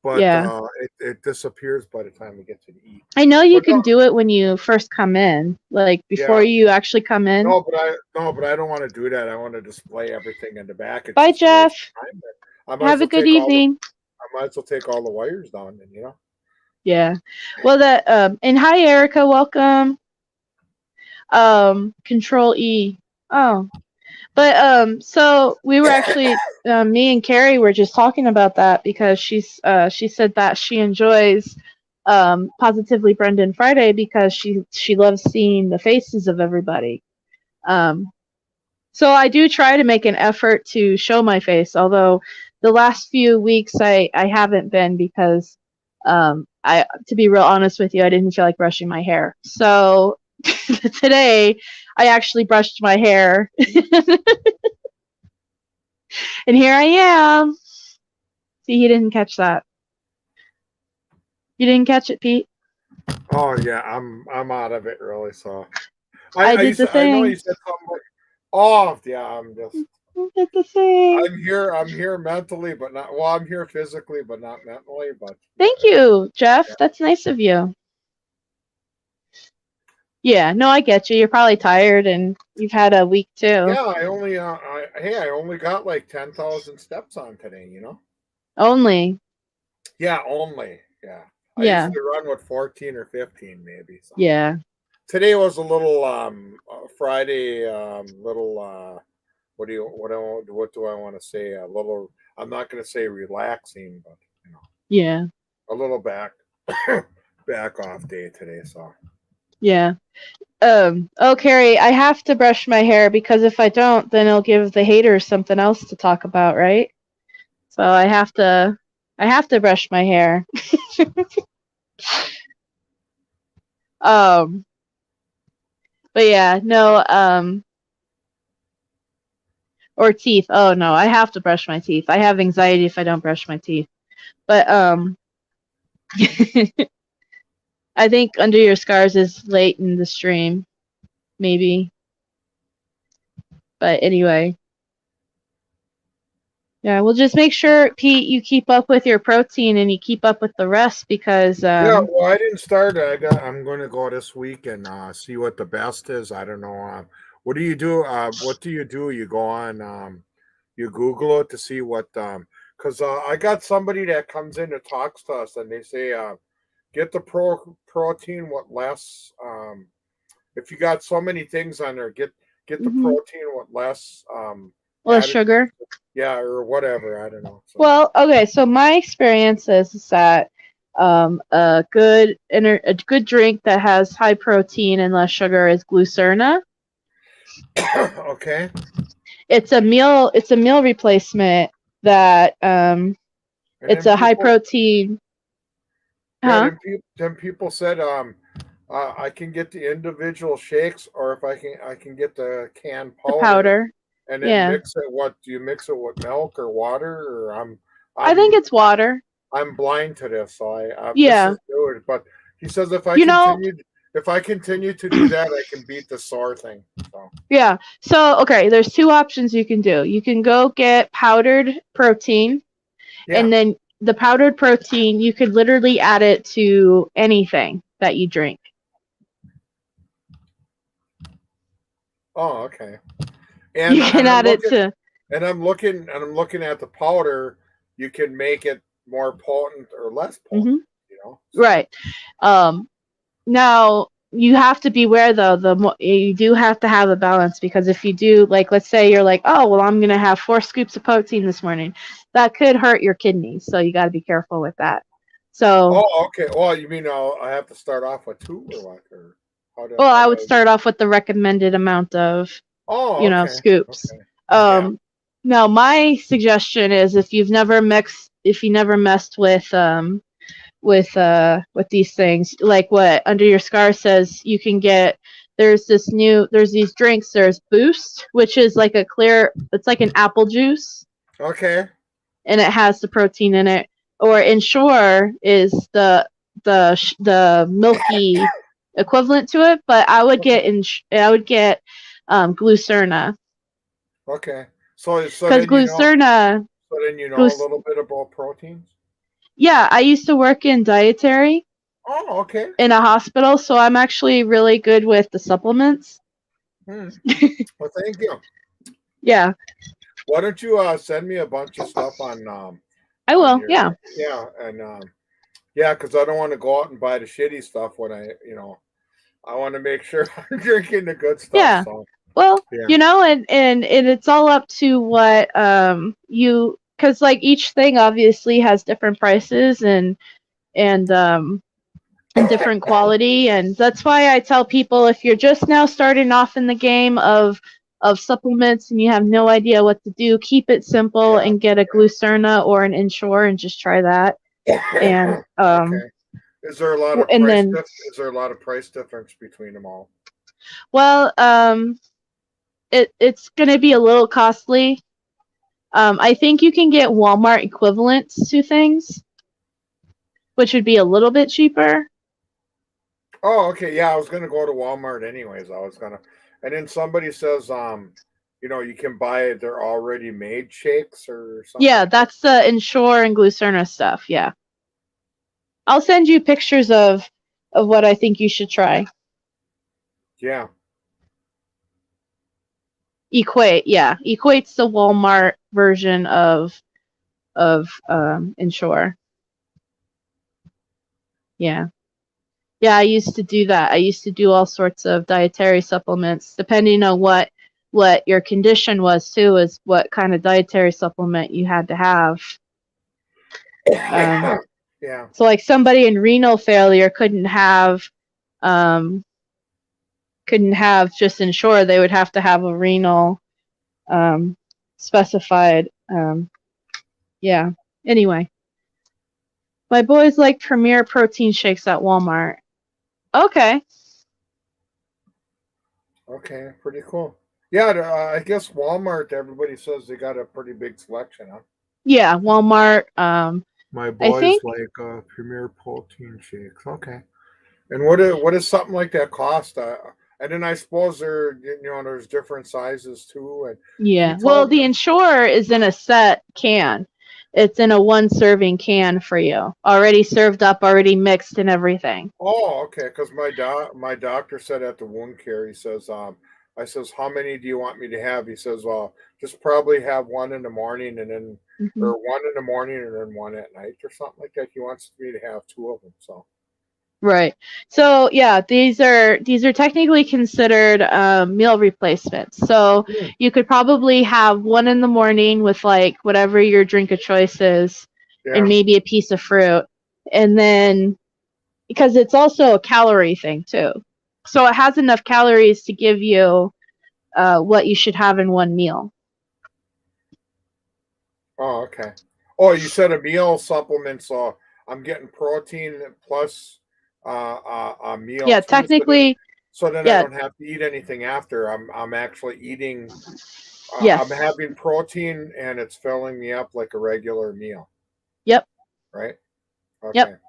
but Yeah. it disappears by the time we get to the E. I know you can do it when you first come in, like before you actually come in. No, but I don't want to do that. I want to display everything in the back. It's Bye, Jeff. Have a good evening. I might as well take all the wires down, and Yeah. Well, and hi, Erica. Welcome. Control E. Oh. But so we were actually me and Carrie were just talking about that because she said that she enjoys Positively Brendan Friday because she loves seeing the faces of everybody. So I do try to make an effort to show my face, although the last few weeks I haven't been because to be real honest with you, I didn't feel like brushing my hair. So today I actually brushed my hair. And here I am. See, he didn't catch that. You didn't catch it, Pete? Oh yeah, I'm out of it really. So I did the thing. I know you said something like, oh yeah, I'm just. Did the thing. I'm here mentally, but not. Well, I'm here physically, but not mentally. But thank you, Jeff. Yeah. That's nice of you. Yeah, no, I get you. You're probably tired, and you've had a week too. Yeah, I only got like 10,000 steps on today. Only. Yeah, only. Yeah. I used to run with 14 or 15 maybe. So. Yeah. Today was a little Friday little what do I want to say? A little, I'm not going to say relaxing, but yeah. A little back off day today, so. Yeah. Oh, Carrie, I have to brush my hair because if I don't, then it'll give the haters something else to talk about, right? So I have to brush my hair. But yeah, no, or teeth. Oh no, I have to brush my teeth. I have anxiety if I don't brush my teeth. But I think Under Your Scars is late in the stream, maybe. But anyway. Yeah, we'll just make sure, Pete, you keep up with your protein and you keep up with the rest because yeah, well, I didn't start. I'm going to go this week and see what the best is. I don't know. What do you do? What do? You go on, you Google it to see what, because I got somebody that comes in and talks to us and they say, get the protein with less. If you got so many things on there, get the protein with less. Less sugar. Yeah, or whatever. I don't know. So. Well, okay. So my experience is that a good drink that has high protein and less sugar is Glucerna. Okay. It's a meal replacement that it's a high protein. Yeah, then people said I can get the individual shakes, or if I can get the canned powder. And then mix it. What do you mix it with? Milk or water? Or I think it's water. I'm blind to this, so I yeah. This is good, but he says if I continue to do that, I can beat the sore thing. So. Yeah. So okay, there's two options you can do. You can go get powdered protein, and then the powdered protein you could literally add it to anything that you drink. Oh, okay. And you can add it to. And I'm looking at the powder. You can make it more potent or less potent. So. Right. Now you have to beware though. You do have to have a balance because if you do, like, let's say you're like, oh well, I'm gonna have 4 scoops of protein this morning. That could hurt your kidneys, so you got to be careful with that. So. Oh, okay. Well, you mean I have to start off with 2 or what? Or I would start off with the recommended amount of. Scoops. Okay. Now my suggestion is if you never messed with these things, like what Under Your Scar says, you can get. There's these drinks. There's Boost, which is like it's like an apple juice. Okay. and it has the protein in it. Or Ensure is the milky equivalent to it, but I would get Glucerna. Okay. So Because Glucerna. So then you know a little bit about proteins? Yeah, I used to work in dietary. Oh, okay. In a hospital, so I'm actually really good with the supplements. Well, thank you. Yeah. Why don't you send me a bunch of stuff on I will, yeah. Yeah, and because I don't want to go out and buy the shitty stuff when I want to make sure I'm drinking the good stuff. Yeah. So, well, and it's all up to what because like each thing obviously has different prices and different quality, and that's why I tell people if you're just now starting off in the game of supplements and you have no idea what to do, keep it simple and get a Glucerna or an Ensure and just try that. And okay. Is there a lot of price difference between them all? Well, it's going to be a little costly. I think you can get Walmart equivalents to things, which would be a little bit cheaper. Oh, okay. Yeah, I was going to go to Walmart anyways. And then somebody says, you can buy their already made shakes or something. Yeah, that's the Ensure and Glucerna stuff. Yeah. I'll send you pictures of what I think you should try. Yeah. Equate's the Walmart version of Ensure. Yeah. Yeah, I used to do that. I used to do all sorts of dietary supplements, depending on what your condition was too, is what kind of dietary supplement you had to have. Yeah. So like somebody in renal failure couldn't have just Ensure. They would have to have a renal specified. Yeah. Anyway, my boys like Premier protein shakes at Walmart. Okay. Okay, pretty cool. Yeah, I guess Walmart, everybody says they got a pretty big selection, huh? Yeah, Walmart. My boys like Premier protein shakes. Okay. And what does something like that cost? And then I suppose there's different sizes too. And yeah. Well, the Ensure is in a set can. It's in a 1-serving can for you, already served up, already mixed and everything. Oh, okay. Because my doctor said at the wound care, he says, I says, how many do you want me to have? He says, well, just probably have one in the morning and then, or one in the morning and then one at night or something like that. He wants me to have 2 of them. So. Right. So yeah, these are technically considered meal replacements. So you could probably have one in the morning with like whatever your drink of choice is, and maybe a piece of fruit, and then because it's also a calorie thing too, so it has enough calories to give you what you should have in one meal. Oh, okay. Oh, you said a meal supplement, so I'm getting protein plus a meal. Yeah, technically. So then I don't have to eat anything after. I'm actually eating. Yes. I'm having protein and it's filling me up like a regular meal. Yep. Right. Okay. Yep.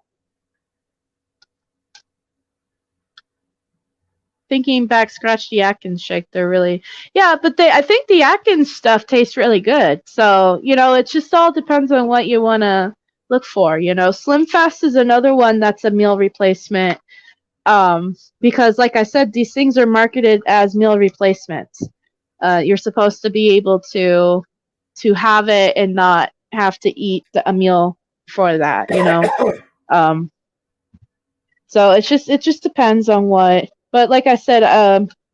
Thinking back, scratch the Atkins shake. They're really, but I think the Atkins stuff tastes really good. So it just all depends on what you want to look for. Slim Fast is another one that's a meal replacement, because like I said, these things are marketed as meal replacements. You're supposed to be able to have it and not have to eat a meal for that. So it just depends on what. But like I said,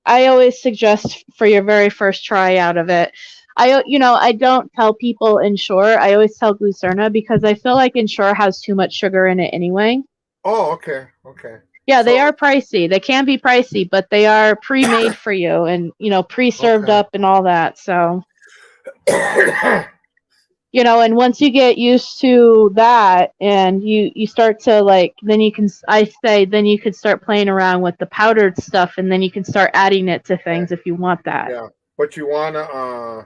I always suggest for your very first try out of it, I don't tell people Ensure. I always tell Glucerna because I feel like Ensure has too much sugar in it anyway. Oh, okay. Okay. Yeah, they are pricey. They can be pricey, but they are pre-made for you and, pre-served up and all that. So, and once you get used to that and you start to then you can start playing around with the powdered stuff and then you can start adding it to things if you want that. Yeah, but you want to,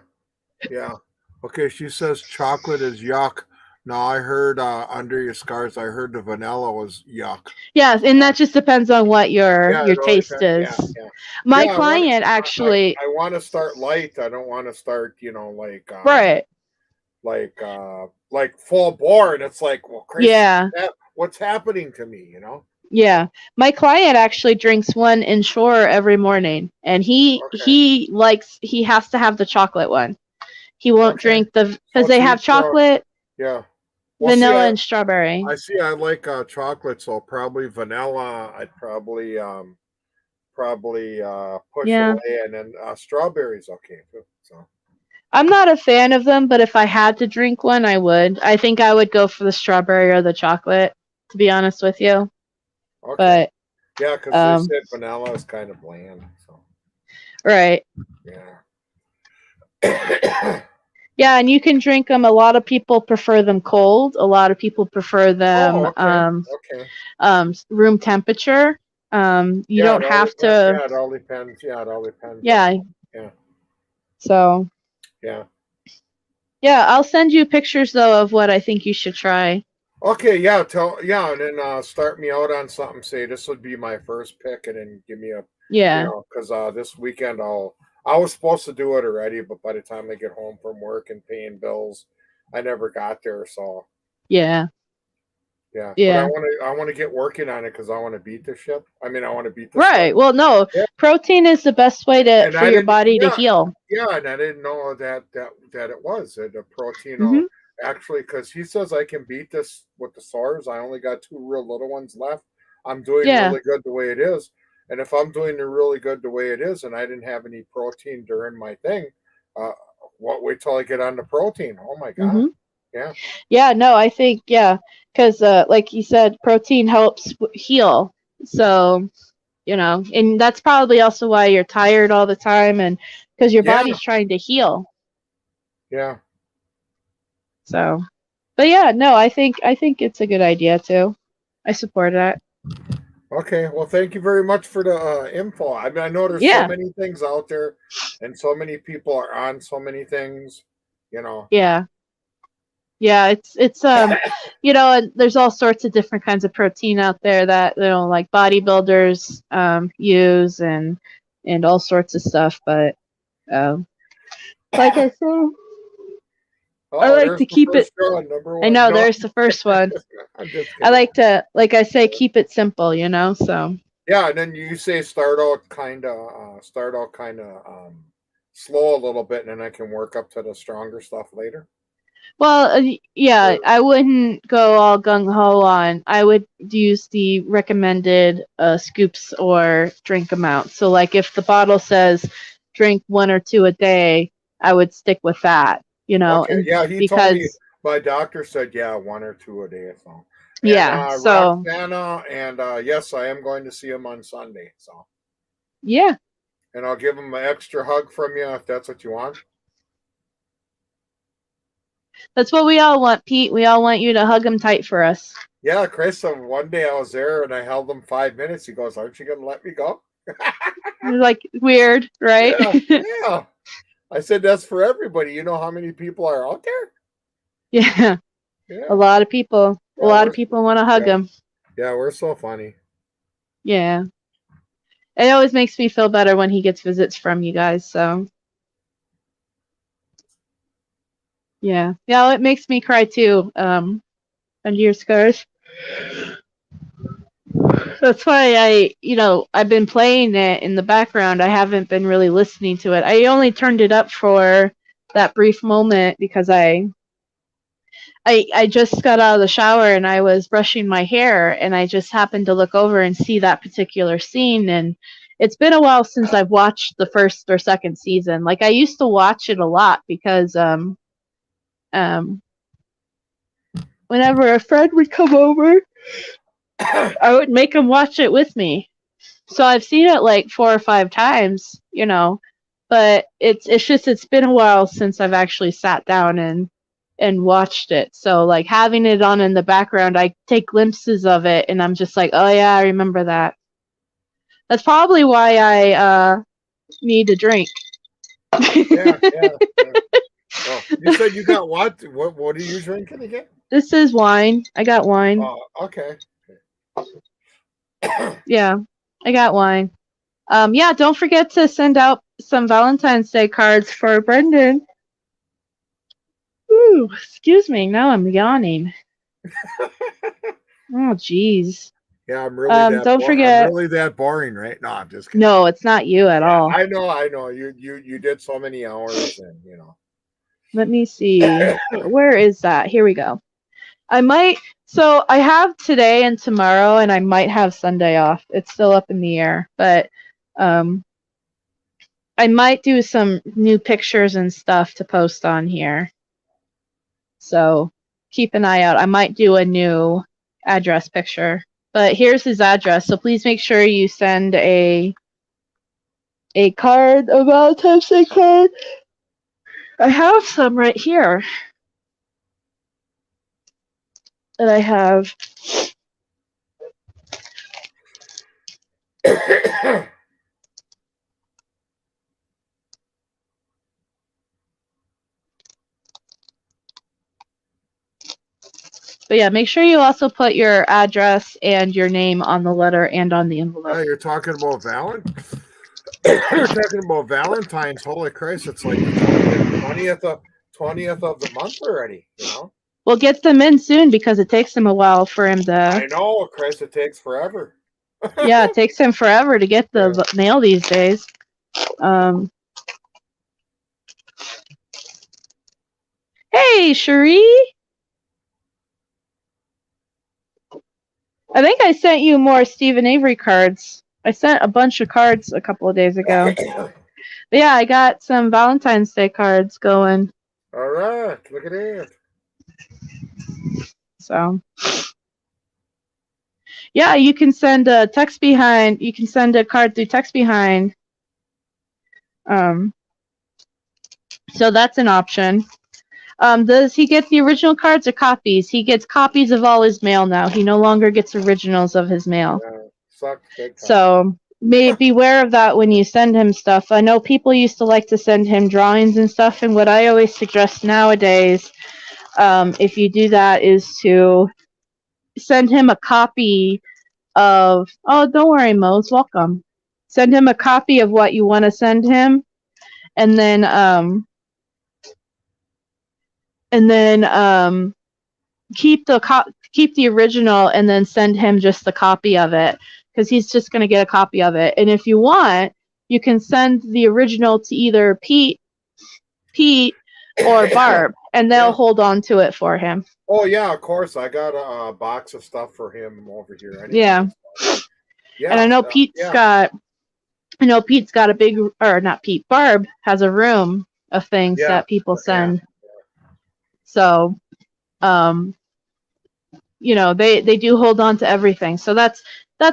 Okay, she says chocolate is yuck. No, I heard under your scars. I heard the vanilla was yuck. Yes, and that just depends on what your Yeah, it all taste depends. is. Yeah. My Yeah, I want client actually, I want to start light. I don't want to start, right? like full bore. And it's like, well, crazy. Yeah, What's happening to me? yeah. My client actually drinks one Ensure every morning, and he has to have the chocolate one. He won't drink because they have chocolate, yeah. Well, vanilla, and strawberry. I see. I like chocolate, so probably vanilla. I'd probably push away, and then strawberries okay too. So I'm not a fan of them, but if I had to drink one, I would. I think I would go for the strawberry or the chocolate, to be honest with you. okay. But yeah, because they said vanilla is kind of bland. So right. Yeah. Yeah, and you can drink them. A lot of people prefer them cold. A lot of people prefer them room temperature. You don't have to. Yeah, it all depends. Yeah, it all depends. Yeah. Yeah. So. Yeah. Yeah, I'll send you pictures though of what I think you should try. Okay. Yeah. And then start me out on something. Say this would be my first pick, and then give me a. Yeah. Because this weekend I was supposed to do it already, but by the time I get home from work and paying bills, I never got there. So yeah. But Yeah. I want to get working on it because I want to beat the ship. I mean, I want to beat the right. ship. Well, no, protein is the best way for your body to heal. Yeah, and I didn't know that it was the protein. Actually, because he says I can beat this with the SARS. I only got 2 real little ones left. I'm doing really good the way it is. And if I'm doing it really good the way it is, and I didn't have any protein during my thing, wait till I get on the protein. Oh my God. Yeah. Yeah, no, I think, because like you said, protein helps heal. So, and that's probably also why you're tired all the time, and because your body's trying to heal. Yeah. So, but yeah, no, I think it's a good idea too. I support that. Okay, well, thank you very much for the info. I mean, I know there's so many things out there, and so many people are on so many things. Yeah. Yeah, it's and there's all sorts of different kinds of protein out there that like bodybuilders use and all sorts of stuff. But like I said, I like to keep it. I know there's the first one. I like to, like I say, keep it simple. So. Yeah, and then you say start out kind of slow a little bit, and then I can work up to the stronger stuff later. Well, yeah, I wouldn't go all gung-ho on. I would use the recommended scoops or drink amount. So, like, if the bottle says drink 1 or 2 a day, I would stick with that, Okay. Yeah, he told me, my doctor said, 1 or 2 a day. So. And, so. Roxana, and yes, I am going to see him on Sunday. So. Yeah. And I'll give him an extra hug from you if that's what you want. That's what we all want, Pete. We all want you to hug him tight for us. Yeah, Chris, one day I was there and I held him 5 minutes. He goes, aren't you going to let me go? Like, weird, right? Yeah. I said, that's for everybody. You know how many people are out there? Yeah. A lot of people. A lot of people want to hug him. Yeah, we're so funny. Yeah. It always makes me feel better when he gets visits from you guys, so. Yeah. Yeah, it makes me cry too, under your scars. That's why I've been playing it in the background. I haven't been really listening to it. I only turned it up for that brief moment because I just got out of the shower and I was brushing my hair and I just happened to look over and see that particular scene, and it's been a while since I've watched the first or second season. Like, I used to watch it a lot because whenever a friend would come over, I would make him watch it with me. So I've seen it like 4 or 5 times, but it's been a while since I've actually sat down and watched it. So, like, having it on in the background, I take glimpses of it and I'm just like, oh yeah, I remember that. That's probably why I need a drink. Yeah. Oh, you said you got what? What are you drinking again? This is wine. I got wine. Oh, okay. Yeah, I got wine. Yeah, don't forget to send out some Valentine's Day cards for Brendan. Ooh, excuse me. Now I'm yawning. Oh, jeez. Yeah, I'm really don't forget. I'm really that boring, right? No, I'm just kidding. No, it's not you at all. I know. You did so many hours, and you know. Let me see. Where is that? Here we go. So I have today and tomorrow, and I might have Sunday off. It's still up in the air, but I might do some new pictures and stuff to post on here. So keep an eye out. I might do a new address picture. But here's his address, so please make sure you send a card, a Valentine's Day card. I have some right here that I have. But yeah, make sure you also put your address and your name on the letter and on the envelope. You're talking about You're talking about Valentine's. Holy Christ! It's like the 20th of the month already. You know. Well, get them in soon because it takes him a while for him to. I know, Chris. It takes forever. Yeah, it takes him forever to get the mail these days. Hey, Cherie. I think I sent you more Stephen Avery cards. I sent a bunch of cards a couple of days ago. But yeah, I got some Valentine's Day cards going. All right, look at it. So, yeah, you can send a text behind. You can send a card through text behind. So that's an option. Does he get the original cards or copies? He gets copies of all his mail now. He no longer gets originals of his mail. So beware of that when you send him stuff. I know people used to like to send him drawings and stuff, and what I always suggest nowadays, if you do that, is to send him a copy of. Oh, don't worry, Mose. Welcome. Send him a copy of what you want to send him, and then keep the original, and then send him just the copy of it, because he's just going to get a copy of it. And if you want, you can send the original to either Pete, or Barb, and they'll hold on to it for him. Oh yeah, of course. I got a box of stuff for him over here. Anyway. Yeah. And I know Pete's got a big, or not Pete, Barb has a room of things that people send. Yeah. So, they do hold on to everything. So that's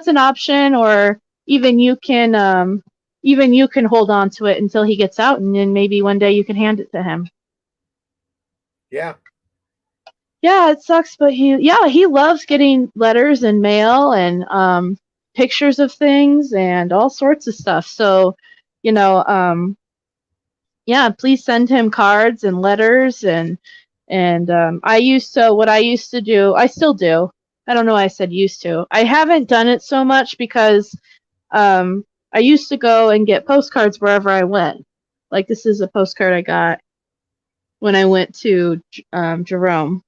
an option, or even you can hold on to it until he gets out, and then maybe one day you can hand it to him. Yeah. Yeah, it sucks, but he loves getting letters and mail and pictures of things and all sorts of stuff. So, please send him cards and letters and what I used to do, I still do. I don't know why I said used to. I haven't done it so much because I used to go and get postcards wherever I went. Like, this is a postcard I got when I went to Jerome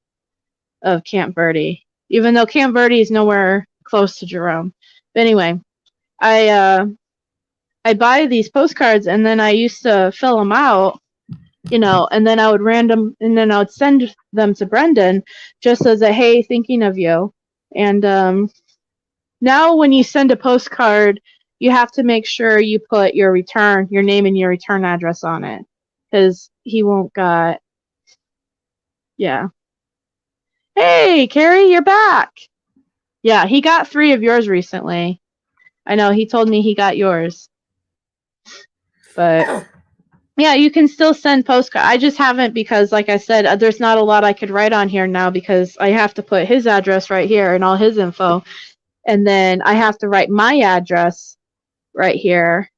of Camp Verde, even though Camp Verde is nowhere close to Jerome. But anyway, I buy these postcards, and then I used to fill them out, and then I would send them to Brendan just as a, hey, thinking of you. And now when you send a postcard, you have to make sure you put your name and your return address on it, because he won't got. Yeah. Hey, Carrie, you're back. Yeah, he got 3 of yours recently. I know, he told me he got yours. But yeah, you can still send postcards. I just haven't, because, like I said, there's not a lot I could write on here now, because I have to put his address right here and all his info. And then I have to write my address right here.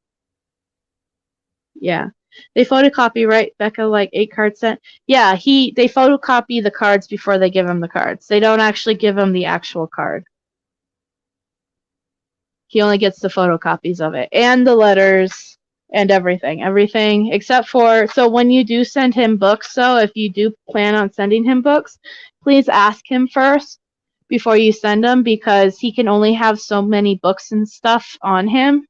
Yeah. They photocopy, right, Becca, like 8 cards sent? Yeah, they photocopy the cards before they give him the cards. They don't actually give him the actual card. He only gets the photocopies of it and the letters and everything except for, so when you do send him books, so if you do plan on sending him books, please ask him first before you send them, because he can only have so many books and stuff on him.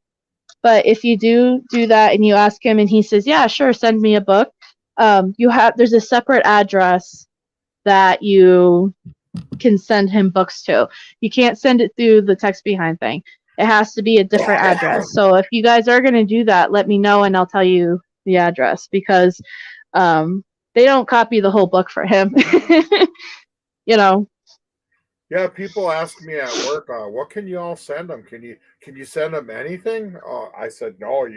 But if you do that and you ask him and he says, yeah, sure, send me a book, there's a separate address that you can send him books to. You can't send it through the text behind thing. It has to be a different address. So if you guys are going to do that, let me know and I'll tell you the address, because they don't copy the whole book for him. You know. Yeah, people ask me at work, what can you all send them? Can you send them anything? I said, no,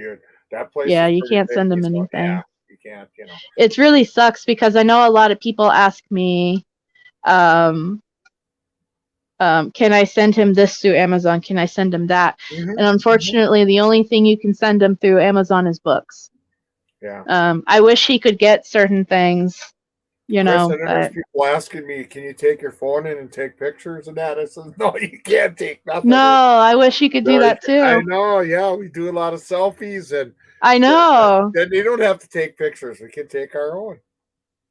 that place. Yeah, is you can't big, send them so, anything. yeah, you can't, It really sucks, because I know a lot of people ask me, can I send him this through Amazon? Can I send him that? Mm-hmm. And unfortunately, the only thing you can send him through Amazon is books. Yeah. I wish he could get certain things, Chris, know. and then there's people asking me, can you take your phone in and take pictures of that? I said, no, you can't take nothing. No, I wish you could do that too. I know, yeah, we do a lot of selfies, and I know. Then they don't have to take pictures. We can take our own.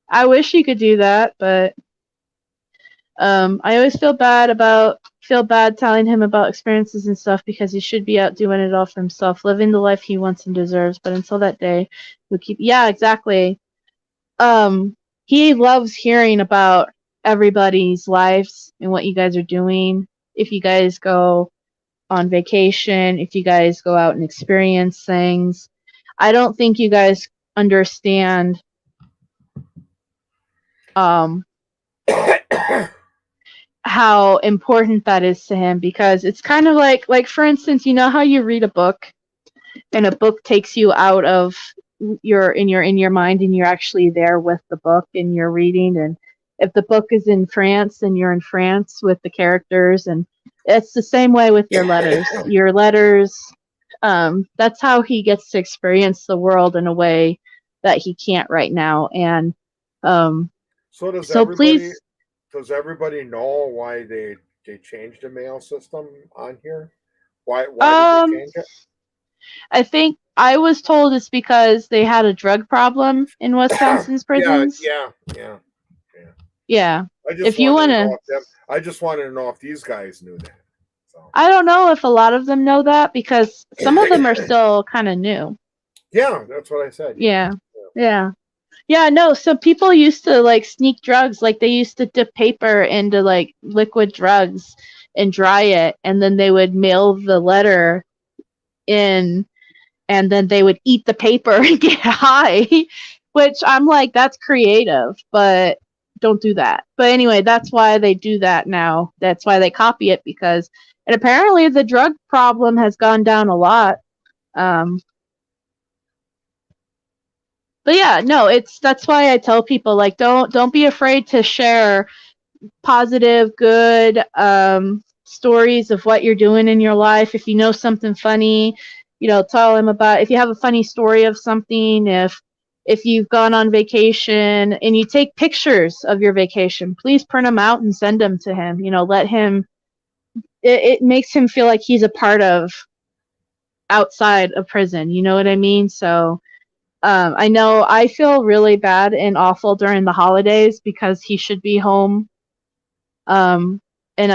I wish you could do that, but I always feel bad telling him about experiences and stuff, because he should be out doing it all for himself, living the life he wants and deserves. But until that day, we'll keep. Yeah, exactly. He loves hearing about everybody's lives and what you guys are doing. If you guys go on vacation, if you guys go out and experience things, I don't think you guys understand how important that is to him, because it's kind of like for instance, you know how you read a book and a book takes you out of in your mind and you're actually there with the book and you're reading, and if the book is in France, then you're in France with the characters, and it's the same way with your letters. Your letters, that's how he gets to experience the world in a way that he can't right now. And does everybody know why they changed the mail system on here? Why did they change it? I think I was told it's because they had a drug problem in Wisconsin's prisons. Yeah. If you want to, I just wanted to know if these guys knew that. So. I don't know if a lot of them know that, because some of them are still kind of new. Yeah, that's what I said. Yeah. No, so people used to like sneak drugs. Like they used to dip paper into like liquid drugs and dry it, and then they would mail the letter in, and then they would eat the paper and get high, which I'm like, that's creative, but don't do that. But anyway, that's why they do that now. That's why they copy it, because, and apparently the drug problem has gone down a lot. But yeah, no, that's why I tell people, like, don't be afraid to share positive, good stories of what you're doing in your life. If you know something funny, tell them about. If you have a funny story of something, if you've gone on vacation and you take pictures of your vacation, please print them out and send them to him. Let him. It makes him feel like he's a part of outside of prison. You know what I mean? So. I know I feel really bad and awful during the holidays because he should be home. And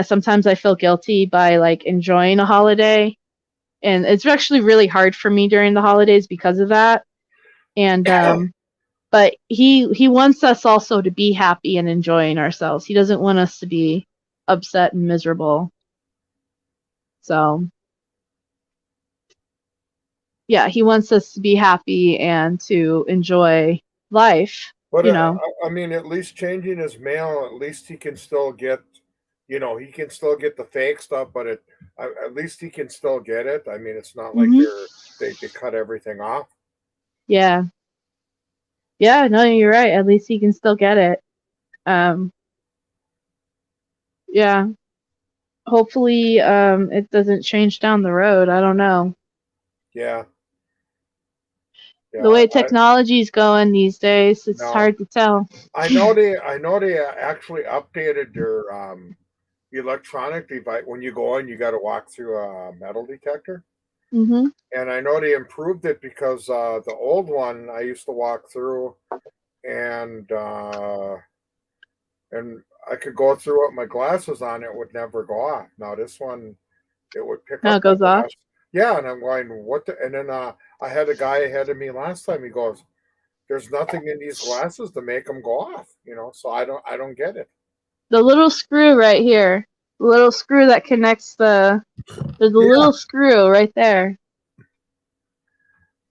sometimes I feel guilty by like enjoying a holiday, and it's actually really hard for me during the holidays because of that. And but he wants us also to be happy and enjoying ourselves. He doesn't want us to be upset and miserable. So yeah, he wants us to be happy and to enjoy life. But I mean, at least changing his mail, at least he can still get, he can still get the fake stuff. But at least he can still get it. I mean, it's not like they cut everything off. Yeah. Yeah, no, you're right. At least he can still get it. Yeah. Hopefully, it doesn't change down the road. I don't know. Yeah. The way technology's going these days, it's hard to tell. I know they actually updated their electronic device. When you go in, you got to walk through a metal detector. Mm-hmm. And I know they improved it because the old one I used to walk through, and I could go through with my glasses on. It would never go off. Now this one, it would pick up. It goes off. Yeah, and I'm going, what the? And then I had a guy ahead of me last time. He goes, "There's nothing in these glasses to make them go off." So I don't get it. The little screw right here, the little screw that connects there's a little screw right there.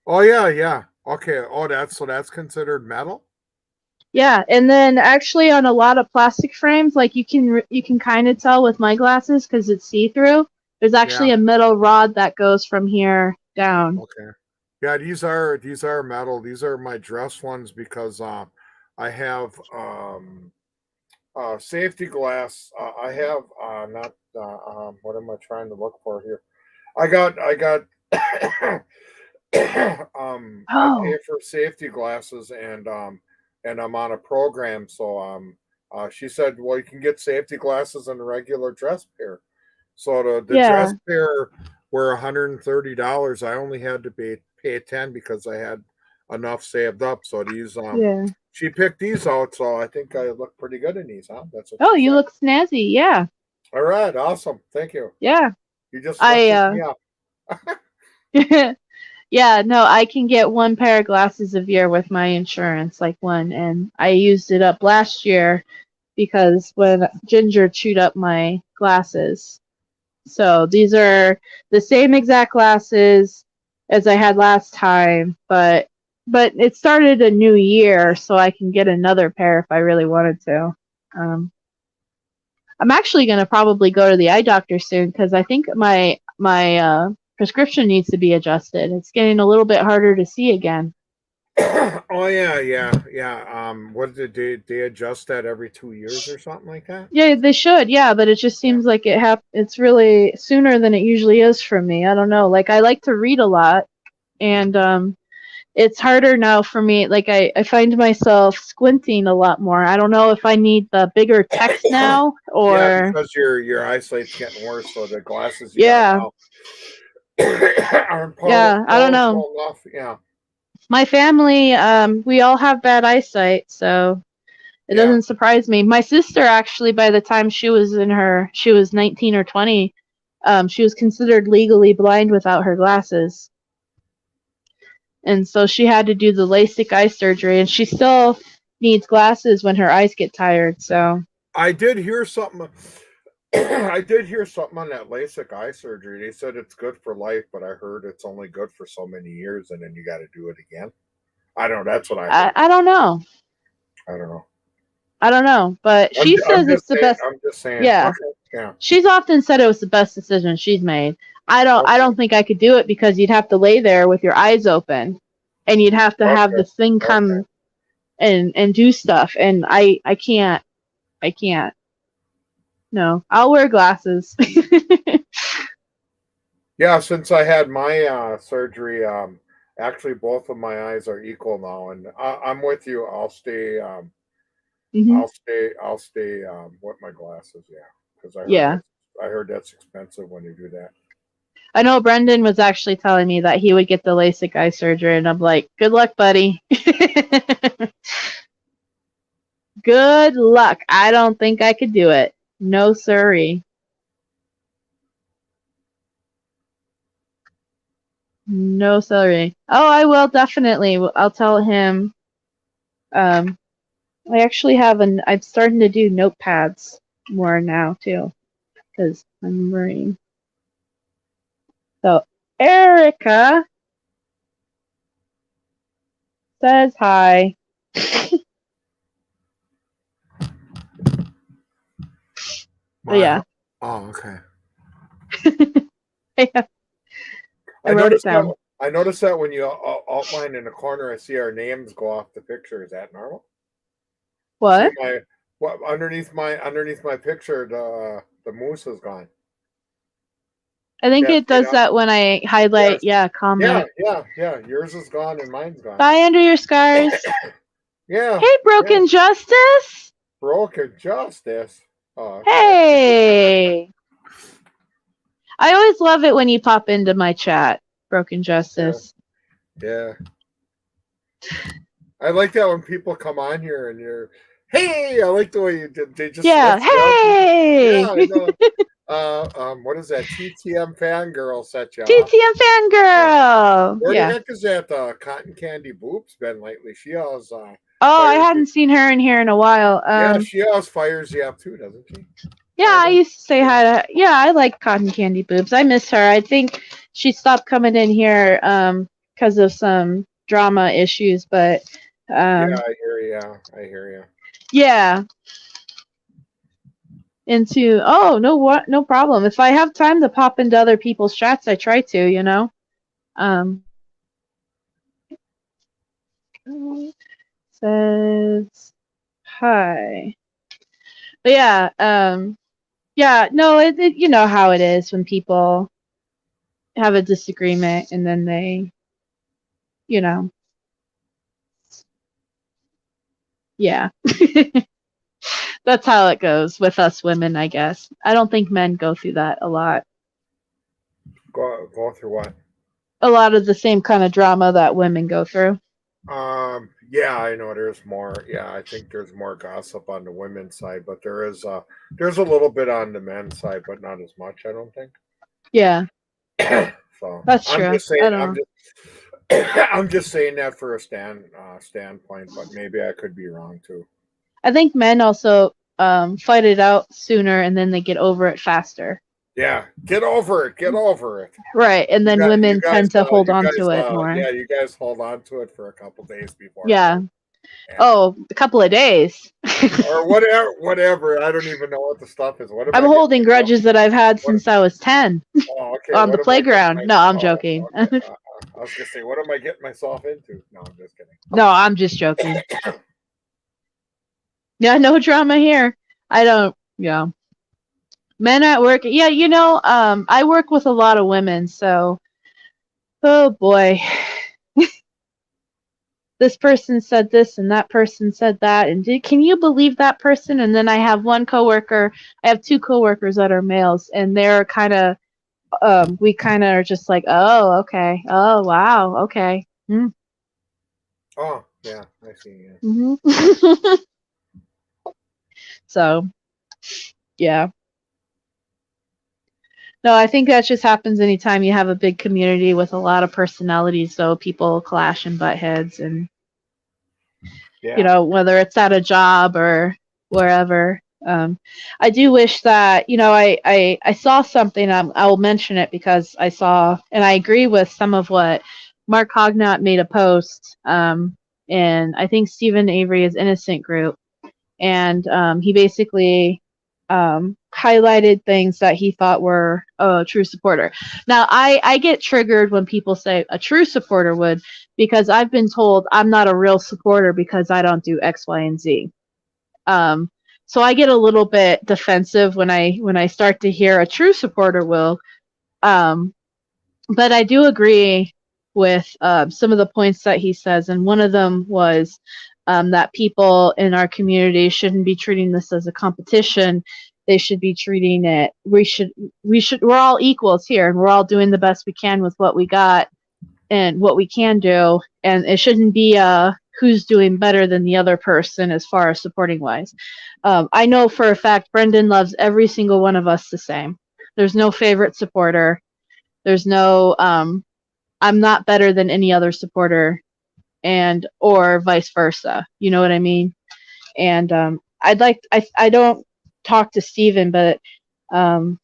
Oh yeah. Okay. Oh, that's considered metal. Yeah, and then actually on a lot of plastic frames, like you can kind of tell with my glasses because it's see-through. There's actually a metal rod that goes from here down. Okay. Yeah, these are metal. These are my dress ones because I have safety glass. I have not what am I trying to look for here? I got I pay for safety glasses and I'm on a program, so she said, well, you can get safety glasses and a regular dress pair. So the dress pair were $130. I only had to pay $10 because I had enough saved up. So these she picked these out, so I think I look pretty good in these, huh? That's what you look snazzy, yeah. All right, awesome. Thank you. Yeah. You just lifted me up. Yeah, no, I can get one pair of glasses a year with my insurance, like one, and I used it up last year because when Ginger chewed up my glasses. So these are the same exact glasses as I had last time, but it started a new year, so I can get another pair if I really wanted to. I'm actually going to probably go to the eye doctor soon because I think my prescription needs to be adjusted. It's getting a little bit harder to see again. Oh yeah. What did they adjust that every 2 years or something like that? Yeah, they should. Yeah, but it just seems like it's really sooner than it usually is for me. I don't know. Like I like to read a lot, and it's harder now for me. Like I find myself squinting a lot more. I don't know if I need the bigger text now or because your eyesight's getting worse, so the glasses you got now aren't I don't know. enough. Yeah. My family, we all have bad eyesight, so it doesn't surprise me. My sister actually, by the time she was 19 or 20, she was considered legally blind without her glasses. And so she had to do the LASIK eye surgery, and she still needs glasses when her eyes get tired. So I did hear something. I did hear something on that LASIK eye surgery. They said it's good for life, but I heard it's only good for so many years, and then you got to do it again. I don't know. That's what I heard. I don't know. I don't know, but she says it's the best. I'm just saying. Yeah. Okay. Yeah. She's often said it was the best decision she's made. I don't think I could do it because you'd have to lay there with your eyes open, and you'd have to have this thing come and do stuff, and I can't. No, I'll wear glasses. Yeah, since I had my surgery, actually both of my eyes are equal now, and I'm with you. I'll stay. I'll stay with my glasses. Yeah, because I heard that's expensive when you do that. I know Brendan was actually telling me that he would get the LASIK eye surgery, and I'm like, good luck, buddy. Good luck. I don't think I could do it. No, sirree. No, sirree. Oh, I will definitely. I'll tell him. I actually I'm starting to do notepads more now too, because I'm a Marine. So Erica says hi. Yeah. Oh, okay. Yeah. I wrote it down. I noticed that when you outline in the corner, I see our names go off the picture. Is that normal? What? Underneath my picture, the moose is gone. I think Can't it does see that when I highlight, Yes. comment. Yeah. Yours is gone and mine's gone. Bye under your scars. Yeah. Hey, Broken Justice. Broken Justice. Oh, Hey. I always love it when you pop into my chat, Broken Justice. Yeah. I like that when people come on here and you're, hey, I like the way you did. They just Hey. Yeah, I know. What is that? TTM Fangirl set you off. TTM Fangirl. Where the heck is that Cotton Candy Boop's been lately? She always I hadn't seen her in here in a while. yeah, she always fires you up too, doesn't she? Yeah, I used to say hi to. Yeah, I like Cotton Candy Boobs. I miss her. I think she stopped coming in here because of some drama issues, but yeah, I hear you. Yeah. No problem. If I have time to pop into other people's chats, I try to, you know. Says hi. But yeah, no, you know how it is when people have a disagreement and then they, you know, yeah. That's how it goes with us women, I guess. I don't think men go through that a lot. Go through what? A lot of the same kind of drama that women go through. Yeah, I know there's more. Yeah, I think there's more gossip on the women's side, but there's a little bit on the men's side, but not as much, I don't think. Yeah. So that's true. I'm just saying that for a standpoint, but maybe I could be wrong too. I think men also fight it out sooner and then they get over it faster. Yeah, get over it. Right, and then women tend to hold on to it more. Yeah, you guys hold on to it for a couple days before. Yeah. Oh, a couple of days. Or whatever. I don't even know what the stuff is. I'm holding grudges that I've had since I was 10. Oh, okay. On the playground. No, I'm joking. Okay. I was gonna say, what am I getting myself into? No, I'm just kidding. No, I'm just joking. Yeah, no drama here. Yeah. Men at work. Yeah, you know, I work with a lot of women, so oh boy. This person said this and that person said that, and can you believe that person? And then I have two coworkers that are males, and they're kind of we kind of are just like, oh, okay. Oh, wow. Okay. Oh, yeah. I see. Yeah. Mm-hmm. So, yeah. No, I think that just happens anytime you have a big community with a lot of personalities, so people clash and butt heads, and you know, whether it's at a job or wherever. I do wish that, you know, I saw something. I will mention it because I saw, and I agree with some of what Mark Hognott made a post, and I think Stephen Avery is Innocent Group, and he basically highlighted things that he thought were a true supporter. Now, I get triggered when people say a true supporter would, because I've been told I'm not a real supporter because I don't do X, Y, and Z. So I get a little bit defensive when I start to hear a true supporter will. But I do agree with some of the points that he says, and one of them was that people in our community shouldn't be treating this as a competition. They should be treating it. We're all equals here, and we're all doing the best we can with what we got and what we can do. And it shouldn't be who's doing better than the other person as far as supporting wise. I know for a fact Brendan loves every single one of us the same. There's no favorite supporter. There's no I'm not better than any other supporter, and or vice versa. You know what I mean? And I don't talk to Steven, but I'm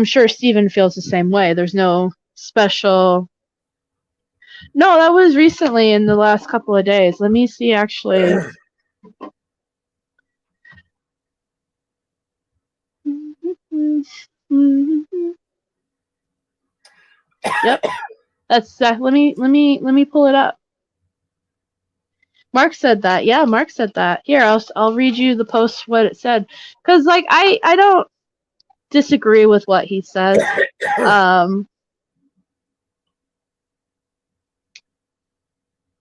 sure Steven feels the same way. There's no special. No, that was recently in the last couple of days. Let me see, actually. Yep. That's let me pull it up. Mark said that. Yeah, Mark said that. Here, I'll read you the post what it said. Cause like I don't. disagree with what he says.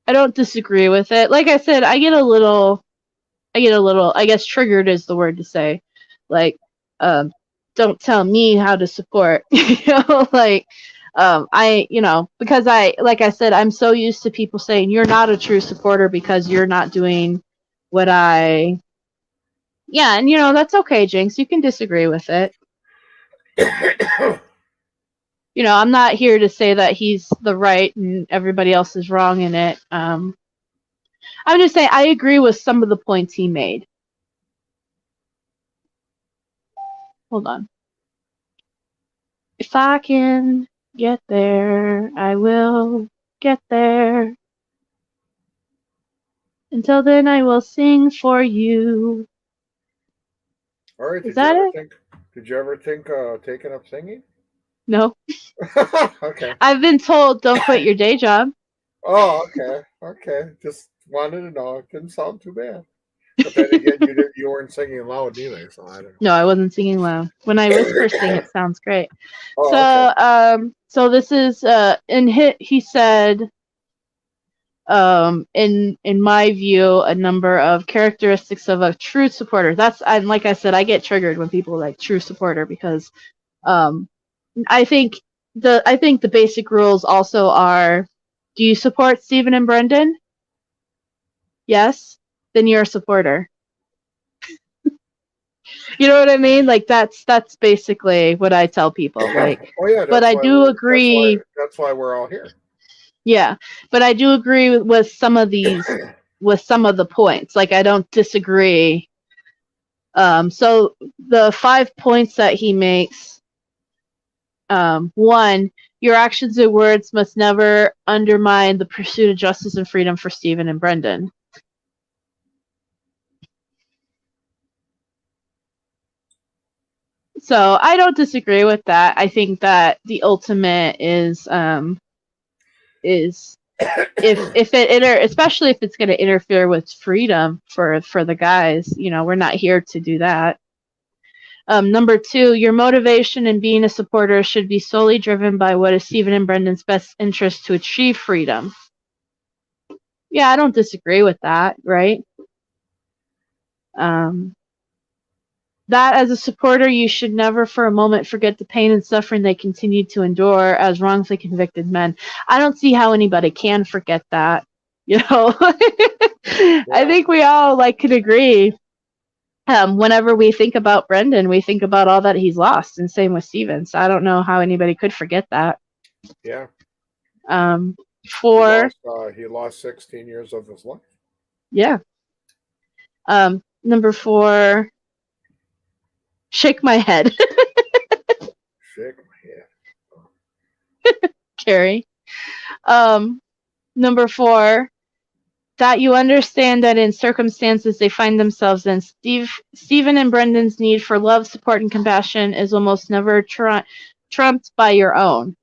I don't disagree with it. Like I said, I get a little, I guess triggered is the word to say. Like, don't tell me how to support, like, because like I said, I'm so used to people saying you're not a true supporter because you're not doing what and that's okay, Jinx. You can disagree with it. I'm not here to say that he's the right and everybody else is wrong in it. I'm just saying I agree with some of the points he made. Hold on. If I can get there, I will get there. Until then, I will sing for you. All right. Is that it? Did you ever think taking up singing? No. Okay. I've been told don't quit your day job. Oh, okay. Okay. Just wanted to know. It didn't sound too bad. But then again, you weren't singing loud either, so I don't know. No, I wasn't singing loud. When I whisper sing, it sounds great. Oh, so, okay. So this is he said, in my view, a number of characteristics of a true supporter. And like I said, I get triggered when people like true supporter because, I think the basic rules also are: do you support Stephen and Brendan? Yes, then you're a supporter. You know what I mean? Like that's basically what I tell people. Like, oh yeah, but I do agree. That's why we're all here. Yeah, but I do agree with some of these, with some of the points. Like I don't disagree. So the 5 points that he makes. 1, your actions and words must never undermine the pursuit of justice and freedom for Stephen and Brendan. So I don't disagree with that. I think that the ultimate is if it especially if it's going to interfere with freedom for the guys, we're not here to do that. Number 2, your motivation in being a supporter should be solely driven by what is Stephen and Brendan's best interest to achieve freedom. Yeah, I don't disagree with that, right? That as a supporter, you should never for a moment forget the pain and suffering they continue to endure as wrongfully convicted men. I don't see how anybody can forget that, Yeah. I think we all can agree. Whenever we think about Brendan, we think about all that he's lost, and same with Stephen. So I don't know how anybody could forget that. Yeah. 4. He lost 16 years of his life. Yeah. Number 4. Shake my head. Shake my head. Carrie. Number 4. That you understand that in circumstances they find themselves in, Stephen and Brendan's need for love, support, and compassion is almost never trumped by your own.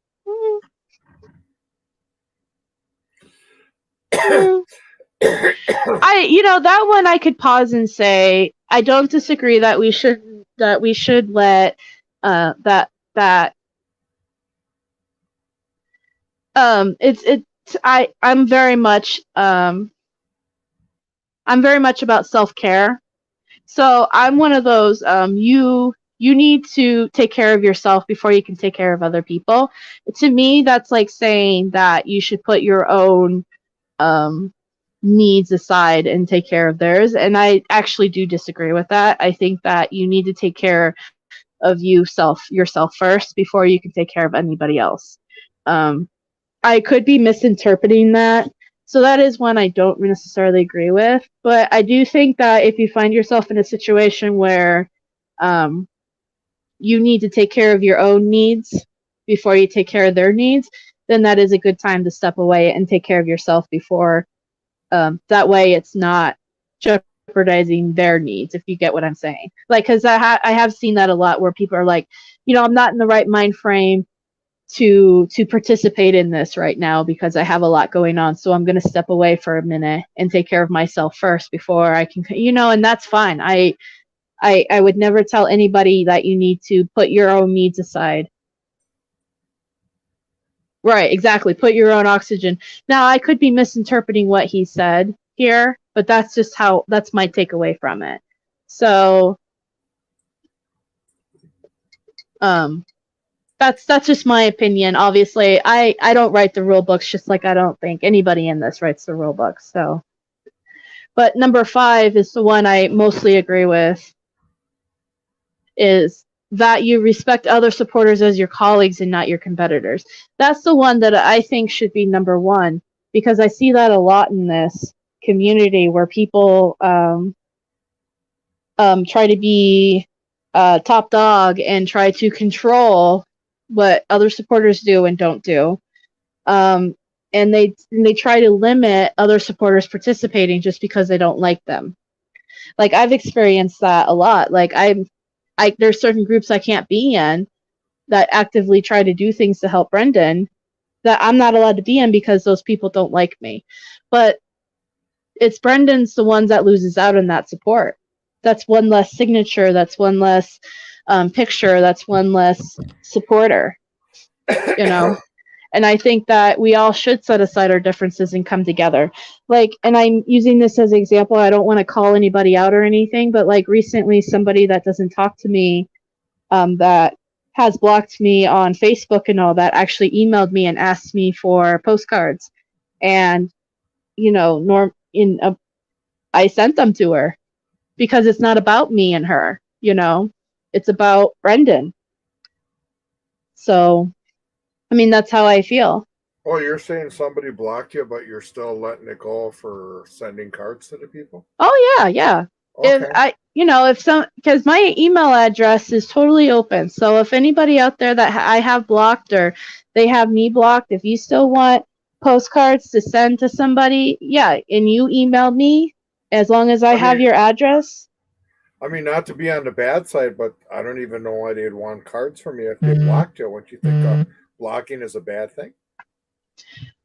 That one I could pause and say I don't disagree that we should let I'm very much about self-care. So I'm one of those, you need to take care of yourself before you can take care of other people. To me, that's like saying that you should put your own needs aside and take care of theirs. And I actually do disagree with that. I think that you need to take care of yourself first before you can take care of anybody else. I could be misinterpreting that. So that is one I don't necessarily agree with. But I do think that if you find yourself in a situation where you need to take care of your own needs before you take care of their needs, then that is a good time to step away and take care of yourself before. That way it's not jeopardizing their needs, if you get what I'm saying. Because I have seen that a lot where people are like, I'm not in the right mind frame to participate in this right now because I have a lot going on, so I'm going to step away for a minute and take care of myself first before I can, and that's fine. I I would never tell anybody that you need to put your own needs aside. Right, exactly. Put your own oxygen. Now, I could be misinterpreting what he said here, but that's just that's my takeaway from it. So, that's just my opinion. Obviously, I don't write the rule books, just like I don't think anybody in this writes the rule books. So, but number 5 is the one I mostly agree with, is that you respect other supporters as your colleagues and not your competitors. That's the one that I think should be number 1, because I see that a lot in this community where people try to be top dog and try to control what other supporters do and don't do. And they try to limit other supporters participating just because they don't like them. Like, I've experienced that a lot. Like, there's certain groups I can't be in that actively try to do things to help Brendan that I'm not allowed to be in because those people don't like me. But it's Brendan's the ones that loses out on that support. That's one less signature. That's one less picture. That's one less supporter, you know? And I think that we all should set aside our differences and come together. Like, and I'm using this as an example. I don't want to call anybody out or anything, but like recently somebody that doesn't talk to me, that has blocked me on Facebook and all that, actually emailed me and asked me for postcards. And, you know, I sent them to her because it's not about me and her, you know, it's about Brendan. So, I mean, that's how I feel. Oh, you're saying somebody blocked you, but you're still letting it go for sending cards to the people? Oh, yeah, yeah. Okay. Because my email address is totally open. So if anybody out there that I have blocked or they have me blocked, if you still want postcards to send to somebody, yeah, and you email me, as long as I have your address. I mean, not to be on the bad side, but I don't even know why they'd want cards from you if they blocked you. Wouldn't you think blocking is a bad thing?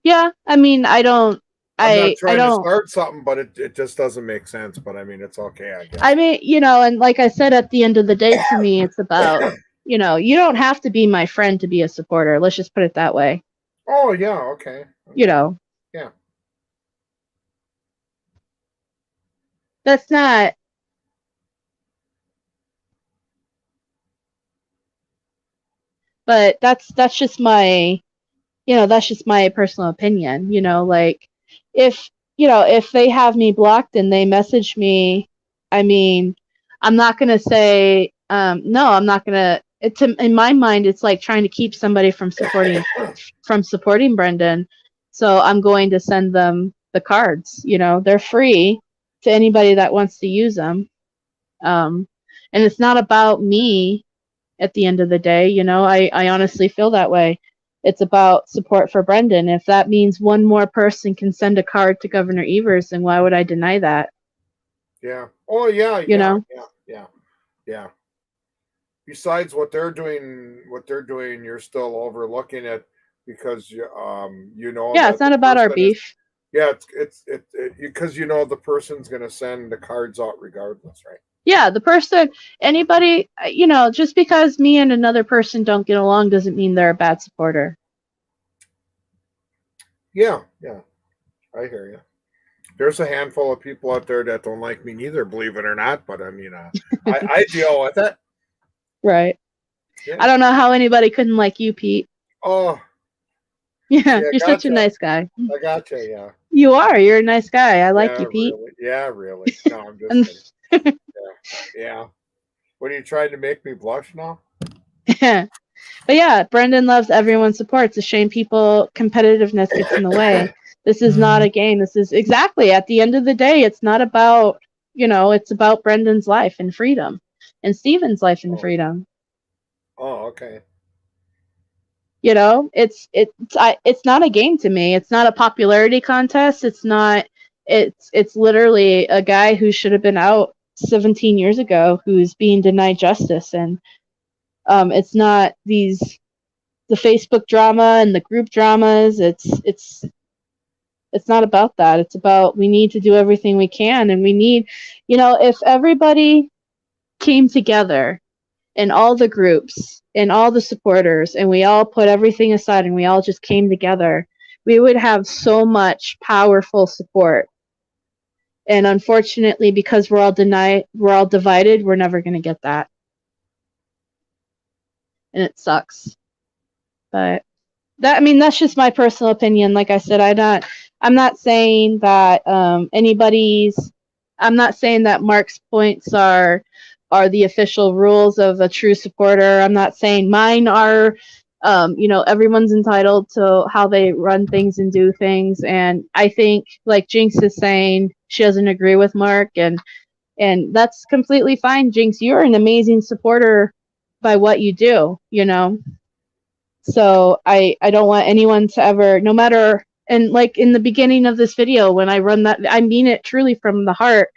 Yeah, I mean, I'm not trying to start something, but it just doesn't make sense. But I mean, it's okay, I guess. I mean, you know, and like I said, at the end of the day, to me, it's about, you know, you don't have to be my friend to be a supporter. Let's just put it that way. Oh, yeah, okay. You know. Yeah. That's not. But that's just my, you know, that's just my personal opinion. You know, like if they have me blocked and they message me, I mean, I'm not gonna say no. I'm not gonna. In my mind, it's like trying to keep somebody from supporting Brendan. So I'm going to send them the cards. You know, they're free to anybody that wants to use them. And it's not about me. At the end of the day, you know, I honestly feel that way. It's about support for Brendan. If that means one more person can send a card to Governor Evers, then why would I deny that? Yeah. Oh, yeah. You know? Yeah. Besides what they're doing, you're still overlooking it because you know. Yeah, it's not about our beef. It's because you know the person's going to send the cards out regardless, right? Yeah, the person, anybody, you know, just because me and another person don't get along doesn't mean they're a bad supporter. Yeah, I hear you. There's a handful of people out there that don't like me neither, believe it or not, but I mean, I deal with it. Right. Yeah. I don't know how anybody couldn't like you, Pete. Oh. Yeah, you're such a nice guy. I gotcha, yeah. You are. You're a nice guy. I like you, Pete. Really. Yeah, really. No, I'm just kidding. Yeah. What are you trying to make me blush now? But yeah, Brendan loves everyone's support. It's a shame competitiveness gets in the way. This is not a game. This is exactly at the end of the day, it's not about, you know, it's about Brendan's life and freedom and Stephen's life and freedom. Oh, okay. You know, it's not a game to me. It's not a popularity contest. It's literally a guy who should have been out 17 years ago who's being denied justice. And it's not the Facebook drama and the group dramas. It's not about that. It's about, we need to do everything we can, and we need, you know, if everybody came together, and all the groups and all the supporters, and we all put everything aside and we all just came together, we would have so much powerful support. And unfortunately, because we're all divided, we're never going to get that. And it sucks. But that, I mean, that's just my personal opinion. Like I said, I'm not saying that I'm not saying that Mark's points are the official rules of a true supporter. I'm not saying mine are. Everyone's entitled to how they run things and do things. And I think, like Jinx is saying, she doesn't agree with Mark, and that's completely fine. Jinx, you're an amazing supporter by what you do, So I don't want anyone to ever, no matter, and like in the beginning of this video, when I run that, I mean it truly from the heart.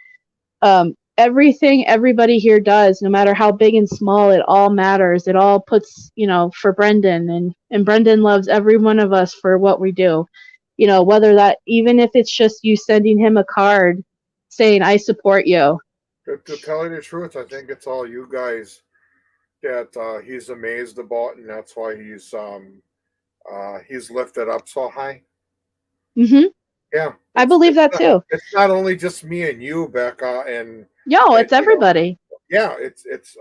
Everything everybody here does, no matter how big and small, it all matters. It all puts, for Brendan, and Brendan loves every one of us for what we do. Whether that, even if it's just you sending him a card saying, I support you. To tell you the truth, I think it's all you guys that he's amazed about, and that's why he's lifted up so high. Mm-hmm. Yeah, I believe that too. It's not only just me and you, Becca, and it's everybody. It's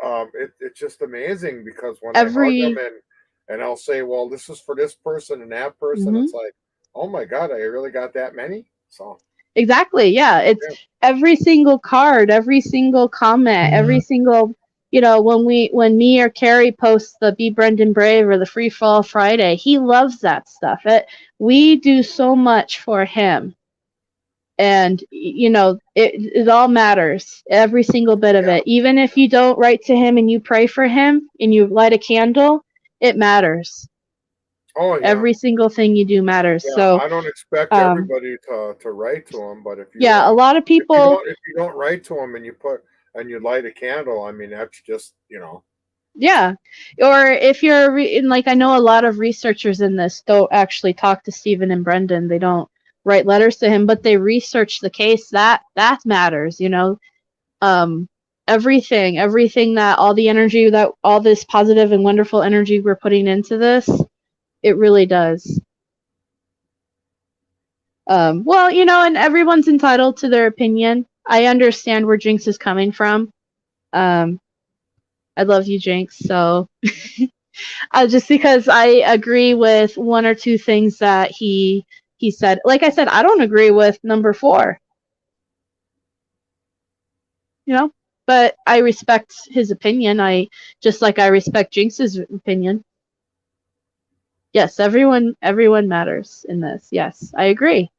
just amazing, because when I hug him and I'll say, well, this is for this person and that person, it's like, oh my God, I really got that many. So exactly, yeah, it's every single card, every single comment, every single. When me or Carrie posts the Be Brendan Brave or the Free Fall Friday, he loves that stuff. We do so much for him. And, it all matters. Every single bit of it. Even if you don't write to him and you pray for him and you light a candle, it matters. Oh, yeah. Every single thing you do matters. Yeah, so I don't expect everybody to write to him, but if you a lot of people, if you don't write to him and you light a candle, I mean, that's just, Yeah. Or if you're, I know a lot of researchers in this don't actually talk to Stephen and Brendan. They don't write letters to him, but they research the case. That matters, everything that all the energy, that all this positive and wonderful energy we're putting into this, it really does. And everyone's entitled to their opinion. I understand where Jinx is coming from. I love you, Jinx. So just because I agree with one or two things that he said. Like I said, I don't agree with number 4. But I respect his opinion. Just like I respect Jinx's opinion. Yes, everyone matters in this. Yes, I agree.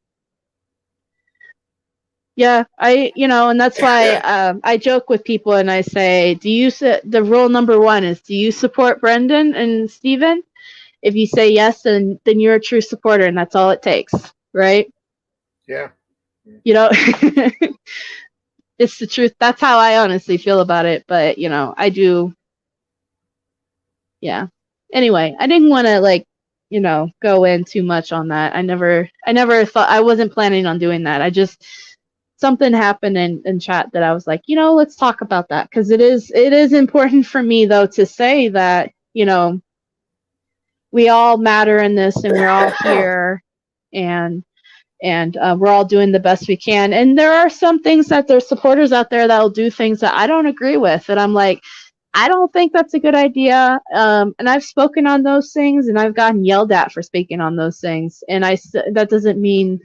Yeah, and that's why I joke with people and I say, the rule number 1 is, do you support Brendan and Stephen? If you say yes, then you're a true supporter, and that's all it takes, right? Yeah. It's the truth. That's how I honestly feel about it. But, I do. Yeah. Anyway, I didn't want to go in too much on that. I never thought, I wasn't planning on doing that. Something happened in chat that I was like, let's talk about that, because it is important for me, though, to say that, we all matter in this, and we're all here, and we're all doing the best we can. And there are some things that there's supporters out there that will do things that I don't agree with, and I'm like, I don't think that's a good idea. And I've spoken on those things, and I've gotten yelled at for speaking on those things, and that doesn't mean,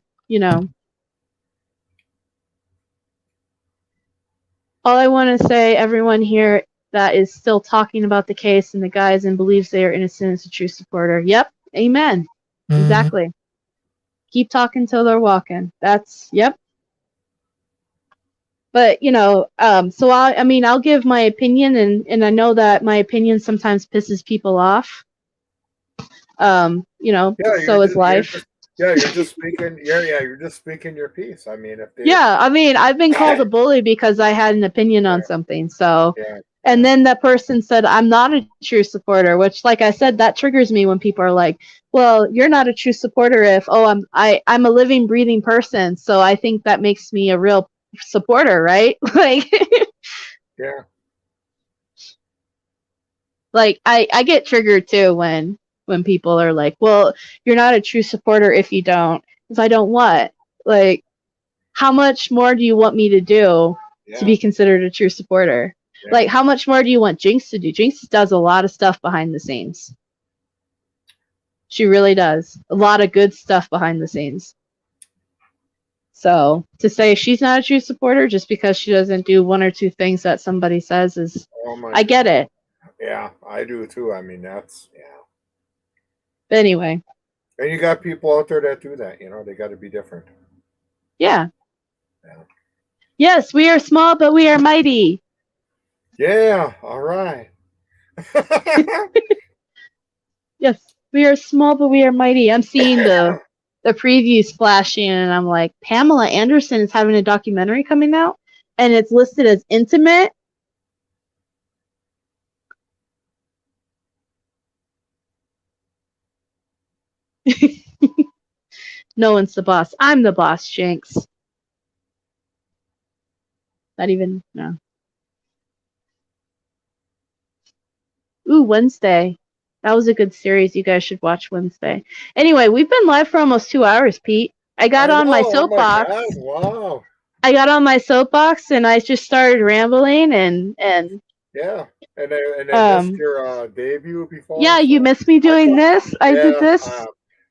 all I want to say, everyone here that is still talking about the case and the guys and believes they are innocent is a true supporter. Yep. Amen. Exactly. Keep talking till they're walking. Yep. But, so I'll give my opinion, and I know that my opinion sometimes pisses people off. So is life. You're just speaking. You're just speaking your piece. I mean, I've been called a bully because I had an opinion on something. So, and then that person said, I'm not a true supporter, which, like I said, that triggers me when people are like, well, you're not a true supporter if, I'm a living, breathing person. So I think that makes me a real supporter, right? Yeah. Like, I get triggered too when people are like, well, you're not a true supporter if you don't. If I don't what? Like, how much more do you want me to do to be considered a true supporter? Yeah. Like, how much more do you want Jinx to do? Jinx does a lot of stuff behind the scenes. She really does. A lot of good stuff behind the scenes. So, to say she's not a true supporter just because she doesn't do one or two things that somebody says is, I get it. Yeah, I do too. I mean, that's, But anyway. And you got people out there that do that, you know, they got to be different. Yeah. Yes, we are small, but we are mighty. Yeah, all right. Yes, we are small, but we are mighty. I'm seeing the previews flashing, and I'm like, Pamela Anderson is having a documentary coming out, and it's listed as intimate. No one's the boss. I'm the boss, Jinx. Not even, no. Ooh, Wednesday. That was a good series. You guys should watch Wednesday. Anyway, we've been live for almost 2 hours, Pete. I got on my soapbox. Oh my God, wow. I got on my soapbox and I just started rambling and yeah. And I missed your debut before. Yeah, so you missed me doing this. I did this.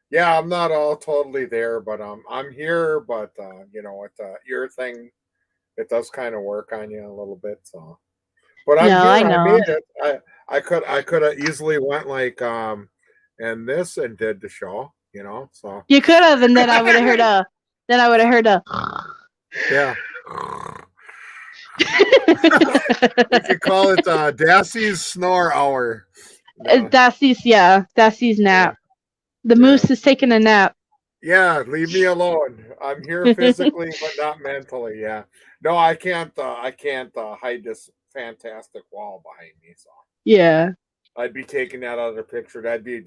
Yeah, I'm not all totally there, but I'm here. But you know, with your thing, it does kind of work on you a little bit. So, but I'm here. I know. I made it. I could have easily went like and this and did the show, you know. So you could have, and then I would have heard a. Then I would have heard a. Yeah. We could call it Dassey's snore hour. No. Dassey's nap. The moose is taking a nap. Yeah, leave me alone. I'm here physically, but not mentally. Yeah. No, I can't hide this fantastic wall behind me. So yeah, I'd be taking that out of the picture. That'd be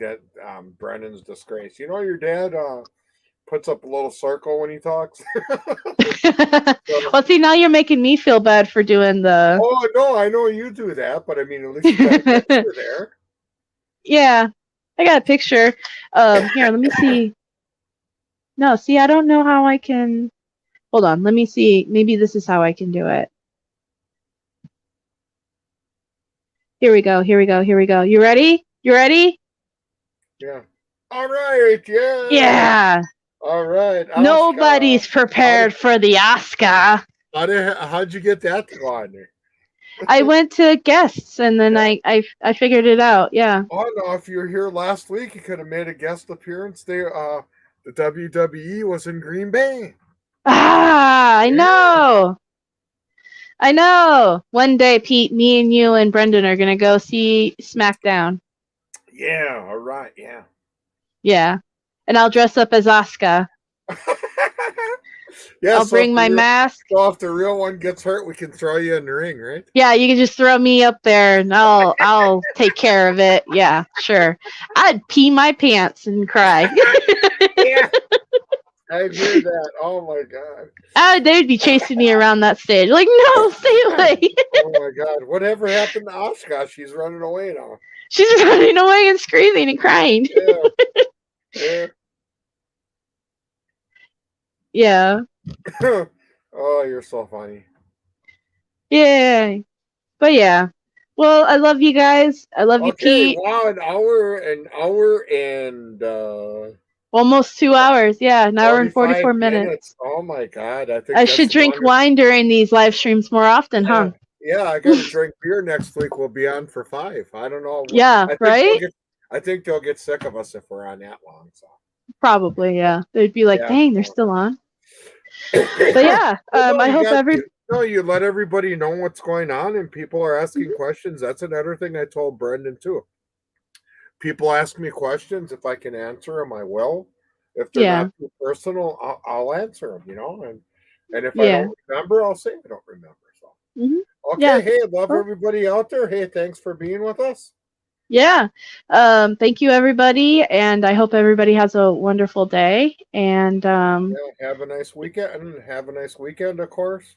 Brendan's disgrace. You know, your dad puts up a little circle when he talks. Well, see, now you're making me feel bad for doing the. Oh no, I know you do that, but I mean, at least you got a picture there. Yeah, I got a picture. Here, let me see. No, see, I don't know how I can. Hold on, let me see. Maybe this is how I can do it. Here we go. You ready? Yeah. All right. Yeah. Yeah. All right. Oscar. Nobody's prepared for the Oscar. How'd you get that to go on there? I went to guests and then I figured it out. Yeah. Oh no! If you were here last week, you could have made a guest appearance there. The WWE was in Green Bay. I know. One day, Pete, me and you and Brendan are gonna go see SmackDown. Yeah. All right. Yeah. Yeah. And I'll dress up as Asuka. Yeah, I'll bring my mask. So if the real one gets hurt, we can throw you in the ring, right? Yeah, you can just throw me up there and I'll take care of it. Yeah, sure. I'd pee my pants and cry. Yeah. I hear that. Oh my God. They'd be chasing me around that stage. Like, no, stay away. Oh my God. Whatever happened to Oshkosh? She's running away now. She's running away and screaming and crying. Yeah. Yeah. Oh, you're so funny. Yeah. But yeah. Well, I love you guys. I love you, Pete. Wow, an hour and almost 2 hours. Yeah, an hour and 44 minutes. Oh my God. I should drink wine during these live streams more often, huh? Yeah, I gotta drink beer next week. We'll be on for 5. I don't know. Yeah, right? I think they'll get sick of us if we're on that long. So probably, yeah. They'd be like, dang, they're still on. But yeah, I hope you let everybody know what's going on, and people are asking questions. That's another thing I told Brendan too. People ask me questions. If I can answer them, I will. If they're not too personal, I'll answer them. You know, and if I don't remember, I'll say I don't remember. So okay, hey, love everybody out there. Hey, thanks for being with us. Yeah. Thank you, everybody, and I hope everybody has a wonderful day. And have a nice weekend. Have a nice weekend, of course.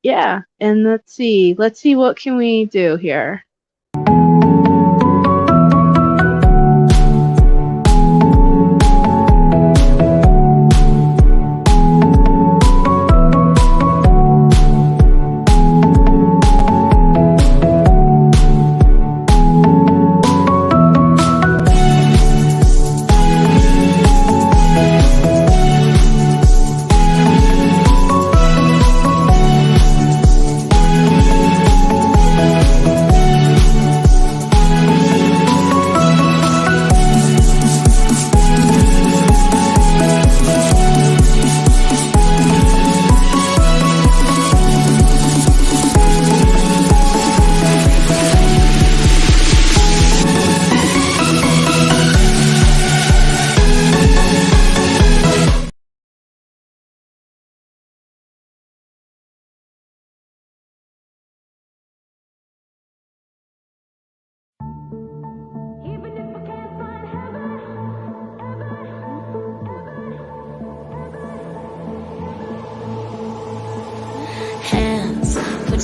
Yeah, and let's see what can we do here.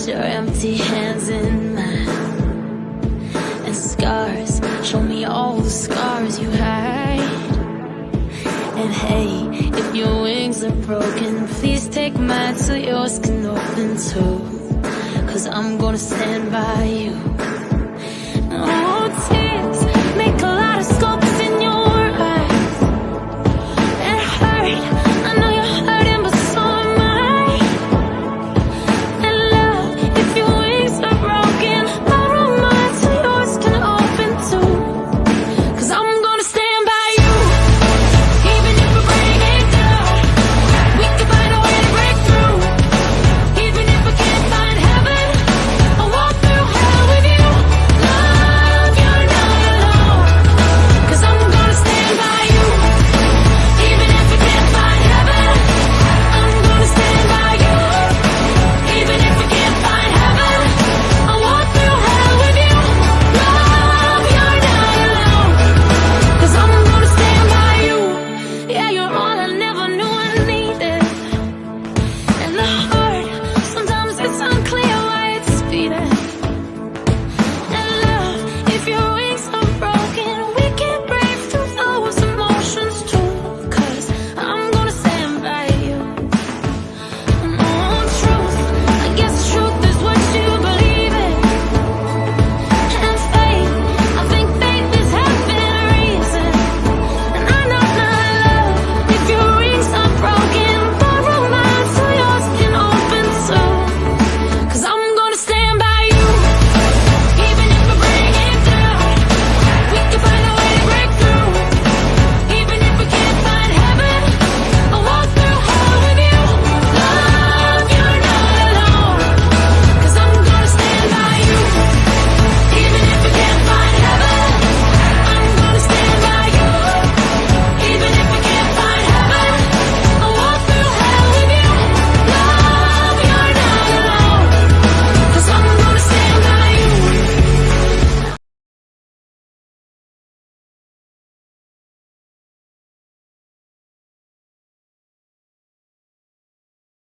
Place your empty hands in mine. And scars, show me all the scars you hide. And hey, if your wings are broken, please take mine so yours can open too. 'Cause I'm gonna stand by you. Oh, tears